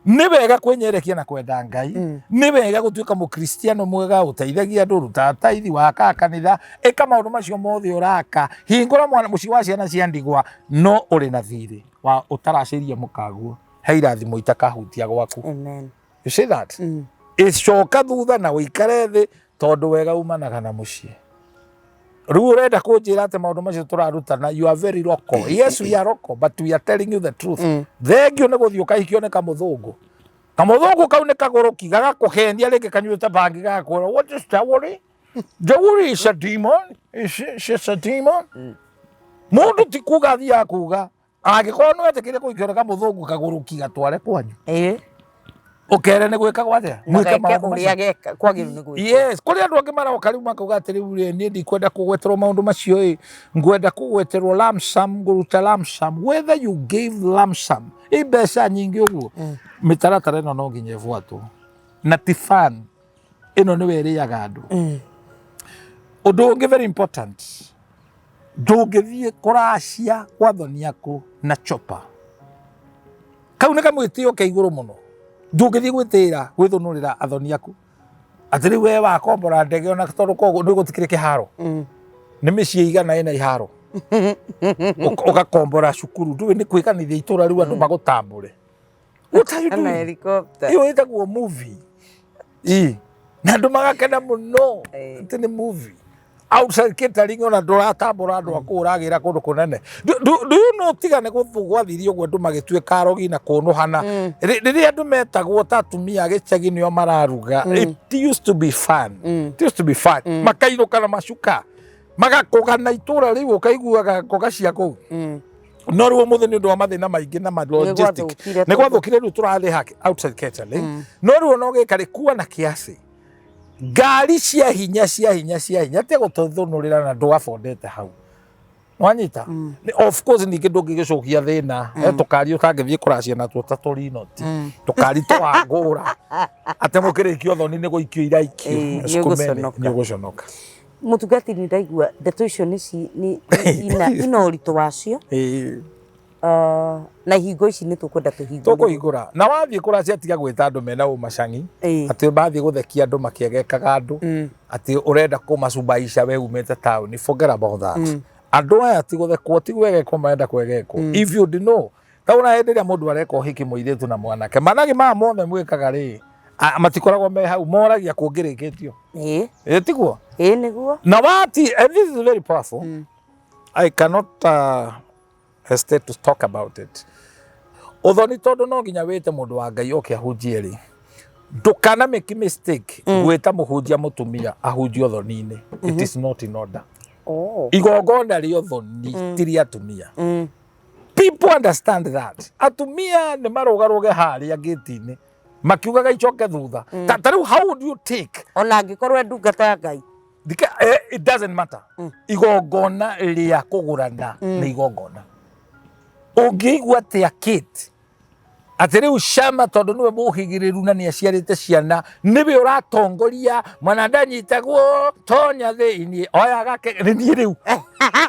[SPEAKER 1] Nĩ wega kwĩnyerekia na kwenda Ngai, nĩ wega gũtuĩka mũkristiano mwega, ũteithagia andũ, rutaga tithe, wakaga kanitha, ĩka maũndũ macio mothe ũraka, hingũra mũciĩ wa ciana cia ndigwa, no ũrĩ na thirĩ wa ũtaracĩria mũkaguo, he irathimo itakahutia gwaku.
[SPEAKER 2] Amen.
[SPEAKER 1] You see that? Icoka thutha na wĩikare thĩ tondũ wega umanaga na mũciĩ. Rĩu ũrenda kũnjĩra atĩ maũndũ macio tũrarutana, you are very local. Yes, we are local, but we are telling you the truth. Thengio nĩ gũthiĩ ũkahikio nĩ kamũthũngũ. Kamũthũngũ kau nĩ kagũrũki gagakũhenia rĩngĩ kanyuĩte bangi gagakwĩra, what is Jawuri? Jawuri is a demon. She's a demon. Mũndũ ti kuga athiaga kuga angĩkorwo nĩ wetĩkĩre kũhikio nĩ kamũthũngũ kagũrũki gatware kwanyu. Ukere nĩ gwĩka gwatĩa
[SPEAKER 2] mwĩke ũrĩa geka kwagĩrĩirwo nĩ gwĩka.
[SPEAKER 1] Yes, kũrĩ andũ angĩ maroka rĩu makauga atĩ rĩu niĩ ndikwenda kũgweterwo maũndũ macio ĩ, ngwenda kũgweterwo lump sum, ngũruta lump sum. Whether you gave lump sum mbeca nyingĩ ũguo, mĩtaratara ĩno no nginya ĩbuatwo na ti fan ĩno nĩwe ĩrĩaga andũ. Ũndũ ũngĩ very important, ndũngĩthiĩ kũracia kwa thoni yaku na chopa. Kau nĩ kamwĩtĩo ke igũrũ mũno. Ndũngĩthiĩ gwĩtĩĩra gwĩthũnũrĩra athoni aku atĩ rĩu we wakombora ndege ona tondũ koguo nĩ gũtikĩrĩ kĩharo. Nĩ mĩciĩ igana ĩna iharo ũgakombora cukuru, ndũĩ nĩ kwĩkanithia itũra rĩu andũ magũtambũre. What are you doing?
[SPEAKER 2] Helicopter.
[SPEAKER 1] Ĩyo ĩtagwo movie. Na andũ magakena mũno atĩ nĩ movie. Outside catering ona ndũratambũra andũ akũ ũragĩra kũndũ kũnene. Do you know tigane gũthugwathirio ũguo andũ magĩtuĩka arogi na kũnũhana rĩrĩa andũ metagwo ta atumia gĩcagi nĩo mararuga. It used to be fun. It used to be fun. Makainũka na macuka magakũgana itũra rĩu ũkaiguaga koga cia kũu. No rĩu ũmũthĩ nĩ ũndũ wa mathĩna maingĩ na logistic nĩ gwathũkire rĩu tũrathiĩ outside catering. No rĩu ona ũgĩka kuwa na kiasi ngari cia hinya te gũtũthũnũrĩra na ndũgabondete hau. Nwanyita? Of course ningĩ ndũngĩgĩcokia thĩna tũkari ũtangĩthiĩ kũracia natuo ta tũrinoti, tũkari tũwangũra atĩ mũkĩrĩkio thoni nĩ gũikio iraikio nĩ ũgũconoka.
[SPEAKER 2] Mũtungatĩri ndaigua ndeto icio ina ũritũ wacio. Na hingo ici nĩ tũkwenda
[SPEAKER 1] tũkũhingũra. Na wathiĩ kũracia tiga gwĩta andũ mena ũmacang'i atĩ bathiĩ gũthekia andũ makĩegekaga andũ atĩ ũrenda kũmacumbaisha we umĩte taũni. Forget about that. Andũ aya ti gũthekwo ti kwegekwo marenda kwegekwo. If you know tauna hĩndĩ ĩrĩa mũndũ areka ũhiki mũirĩtu na mwanake managi maya mothe mwĩkaga rĩ matikoragwo me hau moragia kũngĩrĩkĩtio. Tiguo?
[SPEAKER 2] Nĩguo.
[SPEAKER 1] Na wati, and this is very powerful. I cannot hesitate to talk about it. Uthoni tondu no nginya wite mundu wa Ngai oke ahunjie ri. Ndukana make mistake gwita muhunjia mutumia ahunjie uthoni-ini. It is not in order. Igongona ri uthoni tiri atumia. People understand that. Atumia ni marugaruge haria gate-ini makiugaga icoke thutha. Tariu how do you take?
[SPEAKER 2] Ona angikorwo ndungata ya Ngai.
[SPEAKER 1] It doesn't matter. Igongona ria kugurana ni igongona. Ũngĩigua atĩa Kate Atĩ rĩu Shammar tondũ nĩwe mũhĩgĩrĩru na nĩaciarĩte ciana nĩwe ũratongoria mwana ndanyitagwo tonya thĩinĩ oya gake nĩ niĩ rĩu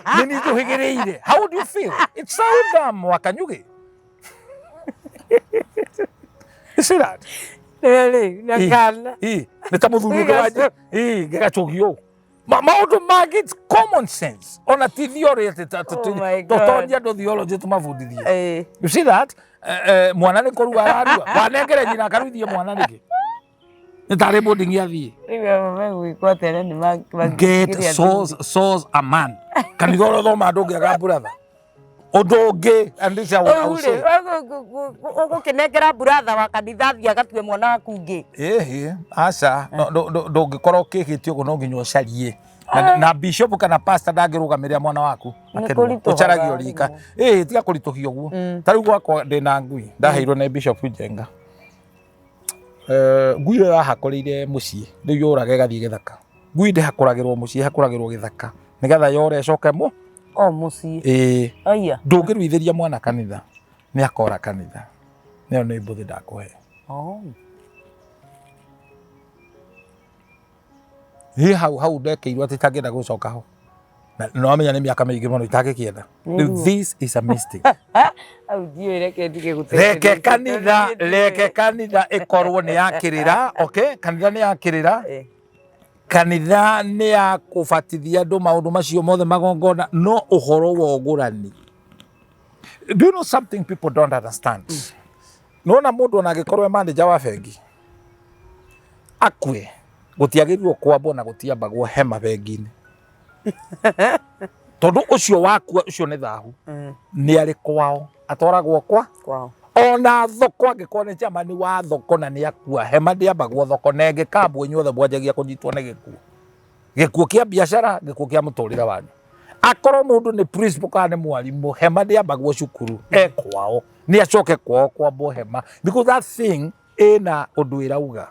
[SPEAKER 1] nĩ niĩ tũhĩgĩrĩire. How do you feel? It's so dumb Wakanyugi. You see that?
[SPEAKER 2] Really? Nakana.
[SPEAKER 1] Nĩ ta mũthuri ũngĩ wanjĩ gĩgacũgio maũndũ mangĩ it's common sense ona ti theory tũtoria andũ theology tũmabundithie. You see that? Mwana nĩ kũrua ararua wanengere nyina akaruithie mwana nĩkĩ nĩ tarĩ mũndingi athiĩ get source a man kanitha ũrĩa ũthoma andũ ũngĩaga brother ũndũ ũngĩ and this is how I say
[SPEAKER 2] ũgũkĩnengera brother wa kanitha athiĩ agatue mwana waku ũngĩ
[SPEAKER 1] aca ndũngĩkorwo ũkĩhĩte ũguo no nginya ũcarie na bishop kana pastor ndangĩrũgamĩrĩra mwana waku ũcaragio rika tiga kũritũhia ũguo. Ta rĩu gwakwa ndĩna ngui ndaheirwo nĩ bishop Njenga ngui ĩyo yahakũrĩire mũciĩ rĩu yũraga ĩgathiĩ gĩthaka. Ngui ndĩhakũragĩrwo mũciĩ hakũragĩrwo gĩthaka nĩgetha yore ĩcoke
[SPEAKER 2] mũciĩ
[SPEAKER 1] ndũngĩruithĩria mwana kanitha nĩ akora kanitha nĩyo nĩ mbũthĩ ndakũhe. Hau ndekeirwo atĩ itangĩenda gũcoka ho na wamenya nĩ mĩaka mĩingĩ mũno itangĩkĩenda. This is a mistake. Reke kanitha ĩkorwo nĩ yakĩrĩra. Okay, kanitha nĩ yakĩrĩra. Kanitha nĩ ya kũbatithia andũ maũndũ macio mothe magongona no ũhoro wa ũgũrani. Do you know something people don't understand? Nona mũndũ ona angĩkorwo manager wa bengi akue gũtiagĩrĩirwo kwambwo na gũtiambagwo hema bengi-inĩ tondũ ũcio wakua ũcio nĩ thahu nĩ arĩ kwao atwaragwo kwao ona thoko angĩkorwo nĩ chairman wa thoko na nĩ akua hema ndĩambagwo thoko na ĩngĩkambwo inyuothe mwanjagia kũnyitwo nĩ gĩkuũ kĩa biacara gĩkuũ kĩa mũtũrĩre wanyu. Akorwo mũndũ nĩ principal kana nĩ mwarimũ hema ndĩambagwo cukuru kwao nĩ acoke kwao kwambwo hema because that thing ĩna ũndũ ĩrauga.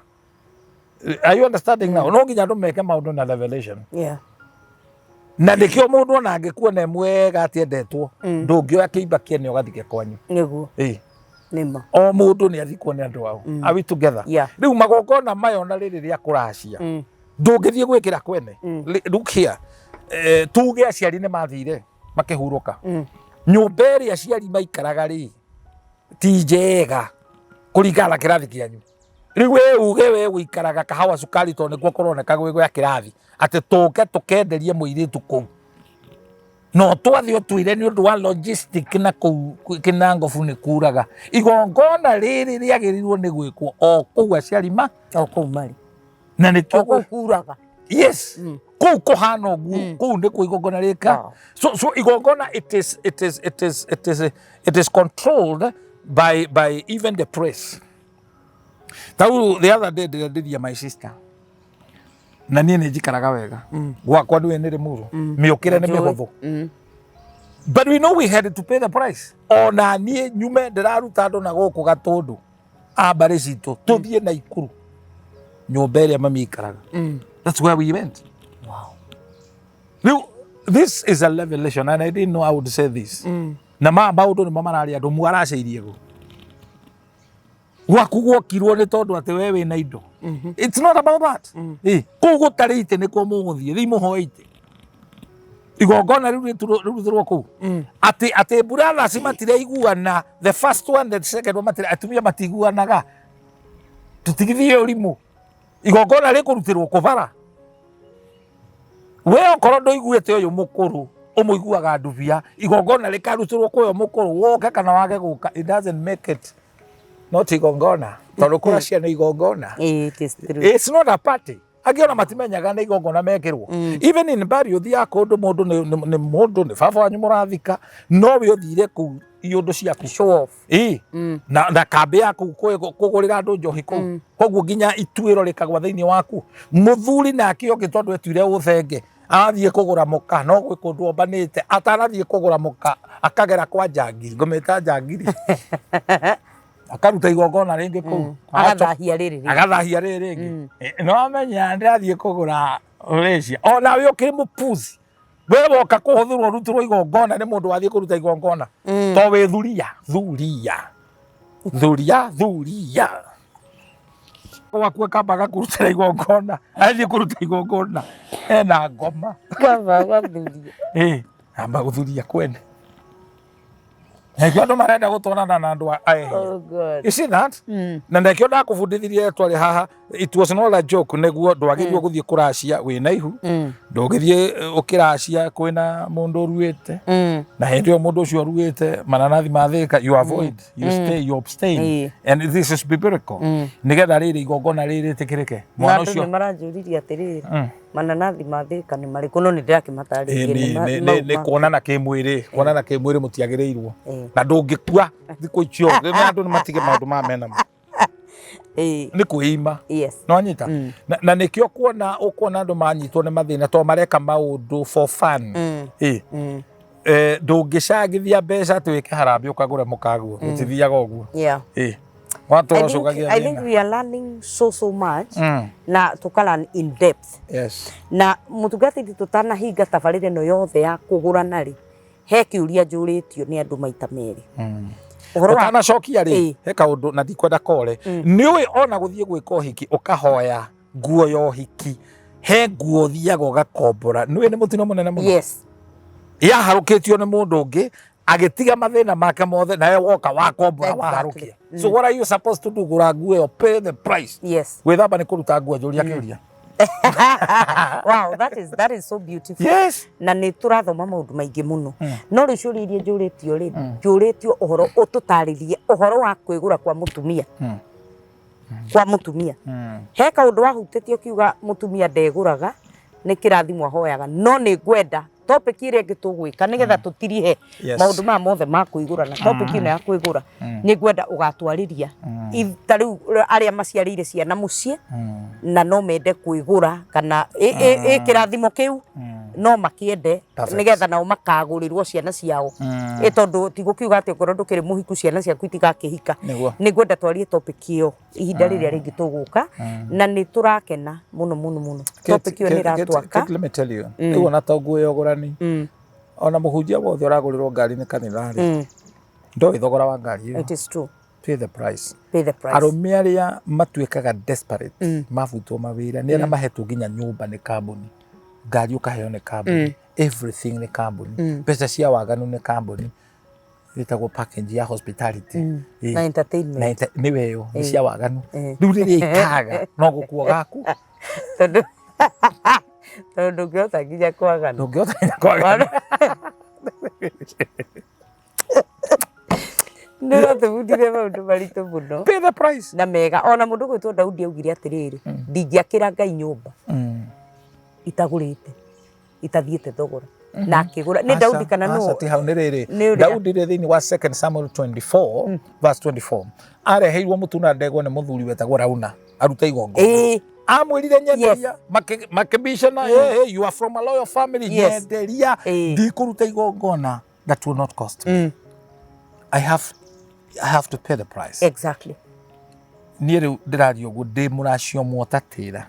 [SPEAKER 1] Are you understanding now? No nginya andũ meke maũndũ na revelation. Na ndĩkĩo mũndũ ona angĩkuo na mwega atiendetwo ndũngĩoya kĩimba kĩene ũgathike kwanyu
[SPEAKER 2] nĩguo nĩma
[SPEAKER 1] o mũndũ nĩ athikwo nĩ andũ ao. Are we together? Rĩu magongona mayo na rĩrĩ rĩa kũracia ndũngĩthiĩ gwĩkĩra kwene. Look here, tuge aciari nĩ mathire makĩhurũka nyũmba ĩrĩa aciari maikaraga rĩ ti njega kũringana na kĩrathi kĩanyu. Rĩu we ũikaraga kahawa cukari tondũ nĩkuo kũroneka gwĩ gwa kĩrathi atĩ tũke tũkenderie mũirĩtu kũu no twathiĩ ũtwĩre nĩ ũndũ wa logistic na kũu Kĩnangobu nĩ kuraga. Igongona rĩrĩ rĩagĩrĩirwo nĩ gwĩkwo o kũu aciari
[SPEAKER 2] o kũu marĩ
[SPEAKER 1] na nĩkĩo
[SPEAKER 2] kuraga.
[SPEAKER 1] Yes, kũu kũhana ũguo kũu nĩkuo igongona rĩka. So igongona it is controlled by even the press. The other day ndĩrendithia my sister na niĩ nĩ njikaraga wega gwakwa nĩwe nĩrĩ mũru mĩũkĩre nĩ mĩhũthũ but we know we had to pay the price. Ona niĩ nyume ndĩraruta andũ na gũkũ Gatũndũ mbarĩ citũ tũthiĩ Naikuru nyũmba ĩrĩa mami ikaraga. That's where we went. Now, this is a revelation and I didn't know I would say this. Na maũndũ nĩ mararĩ andũ mwaracĩirie go gwaku gwokirwo nĩ tondũ atĩ we wĩna indo. It's not about that. Kũu gũtarĩ itĩ nĩkuo mũgũthiĩ thiĩ mũhoe itĩ. Igongona rĩu rĩrutĩrwo kũu atĩ brothers matireiguana the first one the second one atumia matiguanaga tũtigithie ũrimũ. Igongona rĩkũrutĩrwo kũbara we okorwo ndũiguĩte ũyũ mũkũrũ ũmũiguaga ndubia igongona rĩkarutĩrwo kũyũ mũkũrũ woke kana wage gũka. It doesn't make it not igongona tondũ kũracia nĩ igongona. It's not a party. Angiona matimenyaga nĩ igongona mekĩrwo. Even in burial thia kũndũ mũndũ nĩ baba wanyu mũrathika no we ũthire kũu iũndũ ciaku
[SPEAKER 2] show off
[SPEAKER 1] na kambĩ yaku kũgũrĩra andũ njohi kũu koguo nginya ituĩro rĩkagwa thĩinĩ waku. Mũthuri nake oke tondũ etuire ũthenge athiĩ kũgũra mũka no gwĩ kũndũ ombanĩte atanathiĩ kũgũra mũka akagera kwa njangiri ngũmĩta njangiri akaruta igongona rĩngĩ kũu
[SPEAKER 2] agathahia rĩrĩ
[SPEAKER 1] rĩngĩ no amenya ndĩrathiĩ kũgũra Kuracia. Ona we ũkĩrĩ mũpuzi we woka kũhũthĩrwo rutĩrwo igongona nĩ mũndũ wathiĩ kũruta igongona to wĩ thuria thuria waku kambaga kurutira igongona athi kuruta igongona ena ngoma
[SPEAKER 2] Kambaga thuria
[SPEAKER 1] amba guthuria kwene Andu marenda gutwarana na andu ae.
[SPEAKER 2] Oh God.
[SPEAKER 1] You see that? Na ndekio ndakubundithirie twari haha, it was not a joke, neguo ndwagirio guthie kuracia wina ihu. Ndogithie ukiracia kwina mundu uruite. Na hindi yo mundu ucio uruite mananathi mathika, you avoid, you stay, you abstain. And this is biblical. Nigetha riri igongona riri tikirike.
[SPEAKER 2] Mwana ucio ni maranjuririe atiriri. Mananathi mathika ni mariko no ni ndirakimataaririe
[SPEAKER 1] ni kuonana kimwiri, kuonana kimwiri mutiagirirwo. Na ndungikua thikũ icio andu ni matige maundu ma mena ni kuima no anyita na nikio kuona ukona andu manyitwo ni mathina to mareka maundu for fun ndungicagithia mbeca twike harambe ukagure mukaguo utithiaga uguo
[SPEAKER 2] I think we are learning so much na tukala in depth na mutugatiri tutana hinga tabarire no yothe ya kugurana ri he kiuria njuritio ni andu maita meri
[SPEAKER 1] uhoro wa cokia ri he kaundu na ndikwenda kore ni uwi ona guthie gwika uhiki ukahoya nguo ya uhiki he nguo thiaga ugakombora ni ni mutino munene muno ya harukitio ni mundu ungi agitiga mathina make mothe na woka wakombora waharukia so what are you supposed to do gura nguo yo pay the price withamba ni kuruta nguo njuria kiuria
[SPEAKER 2] Wow, that is so beautiful. Na ni turathoma maundu maingi muno. No ricuri irie njuritio ri, njuritio uhoro ututaririe uhoro wa kwigura kwa mutumia. Kwa mutumia. He kaundu wahutitio kiuga mutumia ndeguraga ni kirathimo ahoyaga no ni ngwenda topic ire ngitugwika nigetha tutirihe maundu ma mothe ma kuigura na topic ino ya kuigura ni ngwenda ugatwariria itariu aria maciarire ciana mucie na no mende kuigura kana kirathimo kiu no makiende nigetha nao makagurirwo ciana ciao tondu tigukiuga ati ngoro ndukiri muhiku ciana ciaku itigakihika ni ngwenda twarie topic iyo ihinda riria ringi tuguka na ni turakena muno topic iyo ni ratwaka
[SPEAKER 1] let me tell you igo na toguo yogorani ona muhunjia wothe uragurirwo ngari ni kanithari ndo ithogora wa ngari iyo
[SPEAKER 2] it is true
[SPEAKER 1] pay the price
[SPEAKER 2] arumia
[SPEAKER 1] aria matuikaga desperate mavutwo mawira ni ana mahetwo nginya nyumba ni kambuni ngari ukaheo ni kambuni everything ni kambuni pesa cia waganu ni kambuni itagwo package ya hospitality
[SPEAKER 2] na entertainment
[SPEAKER 1] ni weyo ni cia waganu riu riria ikaga no gukuo gaku
[SPEAKER 2] tondu ngiota nginya kwagana
[SPEAKER 1] ndungiota nginya kwagana
[SPEAKER 2] Ndira tubudire maundu maritu muno
[SPEAKER 1] pay the price
[SPEAKER 2] na mega ona mundu gwitwo Daudi augire atiriri ndingiakira Ngai nyumba itagurite itathiete thogora na akigura ni Daudi kana no
[SPEAKER 1] ati hau ni riri Daudi thiini wa 2 Samuel 24 verse 24 areheirwo mutuna ndegwa ni muthuri wetagwo Rauna aruta igongo amwirire nyenderia makibishana hey you are from a loyal family nyenderia ndikuruta igongona that will not cost me I have to pay the price
[SPEAKER 2] exactly
[SPEAKER 1] niru ndirario gu ndimuracio mwotatira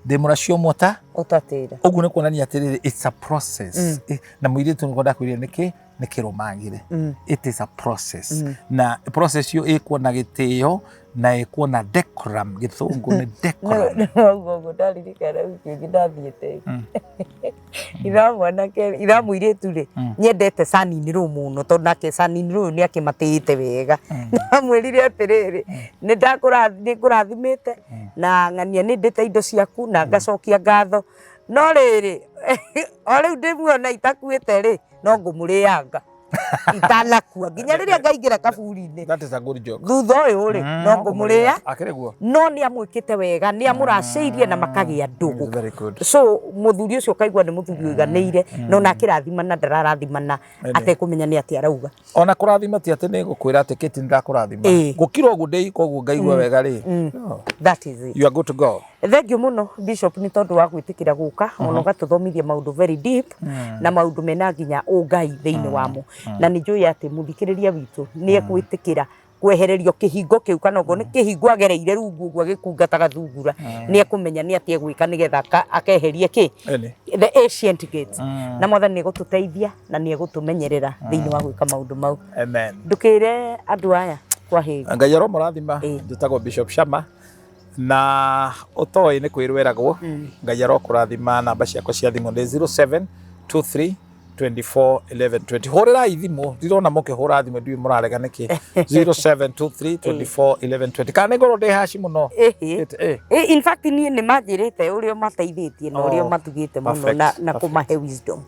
[SPEAKER 1] ndimuracio mwota
[SPEAKER 2] utatira
[SPEAKER 1] ugu ni kuonania atiriri it's a process na mwiritu ngoda kwiria niki romagire it is a process na process yo ikuona gitio na ikuona decorum githungu ni decorum
[SPEAKER 2] ngo dalili kana uki ndathiete ira mwanake ira mwiritu ri nyendete sanini ru muno tondu nake sanini ru ni akimatite wega mwirire atiriri ni ndakurathimite na ngania ni ndete indo ciaku na ngacokia ngatho no riri o riu ndimuona itakuite ri no ngumurianga itanakua nginya riria ngaingira kaburi-ini
[SPEAKER 1] that is a good joke
[SPEAKER 2] thutha uyu ri no ngumuria
[SPEAKER 1] akiriguo
[SPEAKER 2] no ni amwikite wega ni amuraceirie na makagia ndugu so muthuri ucio kaigwa ni muthuri uiganeire no na kirathimana ndararathimana atekumenya ni ati arauga
[SPEAKER 1] ona kurathima ti ati ni gukwira ati kiti ndakurathima gukira ugu ndei koguo ngaigwa wega ri
[SPEAKER 2] that is it
[SPEAKER 1] you are good to go
[SPEAKER 2] thank you muno bishop ni tondu wa gwitikira guka ona gatuthomithia maundu very deep na maundu mena nginya ungai thiini wamo na ni njui ati muthikiriria witu ni egwitikira kwehererio kihingo kiu kana ngo ni kihingo agereire rungu uguo agikungataga thungura ni ekumenya ni ati egwika nigetha akeherie ki the ancient gate na mwathani ni gututeithia na ni egutumenyerera thiini wa gwika maundu mau
[SPEAKER 1] amen
[SPEAKER 2] ndukire andu aya kwa heri.
[SPEAKER 1] Ngai aromũrathima. Njĩtagwo Bishop Shammar na ũtoĩ nĩ kwĩrwo eragwo. Ngai arokũrathima. Namba ciakwa cia thimũ nĩ 0723 24 11 20. Hũrĩra thimũ, ndirona mũkĩhũra thimũ ndiũĩ mũrarega nĩkĩ. 0723 24 11 20. Kana ngoro ndĩ haci mũno.
[SPEAKER 2] In fact niĩ nĩ manjĩrĩte ũrĩa mateithĩtie na ũrĩa matugĩte mũno na kũmahe wisdom.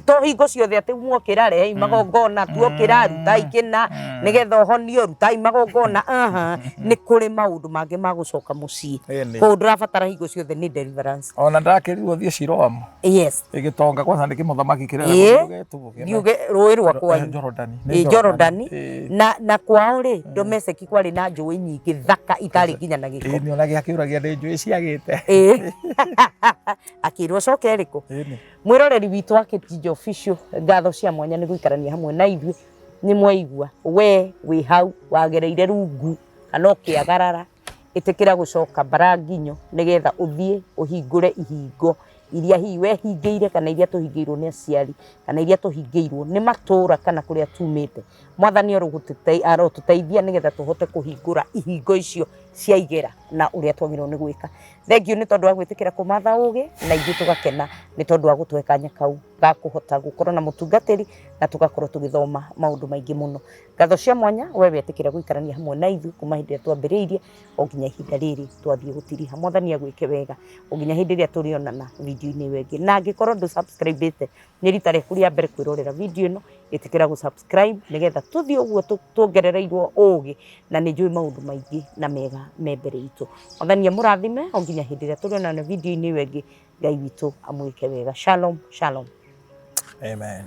[SPEAKER 2] To hingo ciothe atĩ muokĩra rehe magongona tuokĩra ruta ikĩna nĩgetha ũhonio ruta magongona nĩ kũrĩ maũndũ mangĩ ma gũcoka mũciĩ. Koguo ndĩrabatara hingo ciothe nĩ deliverance. Ona
[SPEAKER 1] ndakĩrirwo thiĩ Siloam.
[SPEAKER 2] Yes.
[SPEAKER 1] Ĩgĩtonga kwanza nĩ kĩmũthamaki kĩrĩa
[SPEAKER 2] Ndiuge rũĩ rwa kwanyu Jorodani na kwao rĩ domestic kwarĩ na njũĩ nyingĩ thaka itarĩ nginya na gĩko.
[SPEAKER 1] Nĩ ona gĩakĩũragia nĩ njũĩ ciagĩte.
[SPEAKER 2] Akĩrwo coke rĩkũ. Mwĩroreri witũ wa Jijo official, ngatho cia mwanya nĩ gũikarania hamwe na ithuĩ. Nĩ mwaigua we wĩ hau wagereire rungu kana ũkĩagarara ĩtĩkĩra gũcoka baranginyo nĩgetha ũthiĩ ũhingũre ihingo iria hihi wehingĩire kana iria tũhingĩirwo nĩ aciari kana iria tũhingĩirwo nĩ matũũra kana kũrĩa tumĩte. Mwathani arotũteithia nĩgetha tũhote kũhingũra ihingo icio cia igera na ũrĩa twagĩrĩirwo nĩ gwĩka. Thengiũ nĩ tondũ wa gwĩtĩkĩra kũmatha ũgĩ na ithuĩ tũgakena nĩ tondũ wa gũtũhe kanya kau ga kũhota gũkorwo na mũtungatĩri na tũgakorwo tũgĩthoma maũndũ maingĩ mũno. Ngatho cia mwanya we wetĩkĩra gũikarania hamwe na ithuĩ kuma hĩndĩ ĩrĩa twambĩrĩirie o nginya ihinda rĩrĩ twathiĩ gũtiriha. Mwathani agwĩke wega o nginya hĩndĩ ĩrĩa tũrĩonana video-inĩ wengĩ. Na angĩkorwo ndũ-subscribe-ĩte nĩ rita rĩaku rĩa mbere kwĩrorera video ĩno, ĩtĩkĩra gũ-subscribe nĩgetha tũthiĩ ũguo tuongerereirwo ũgĩ na nĩ njũĩ maũndũ maingĩ na mega me mbere itũ. Mwathani amũrathime o nginya hĩndĩ ĩrĩa tũrĩonana video-inĩ wengĩ. Ngai witũ amwĩke wega. Shalom, shalom.
[SPEAKER 1] Amen.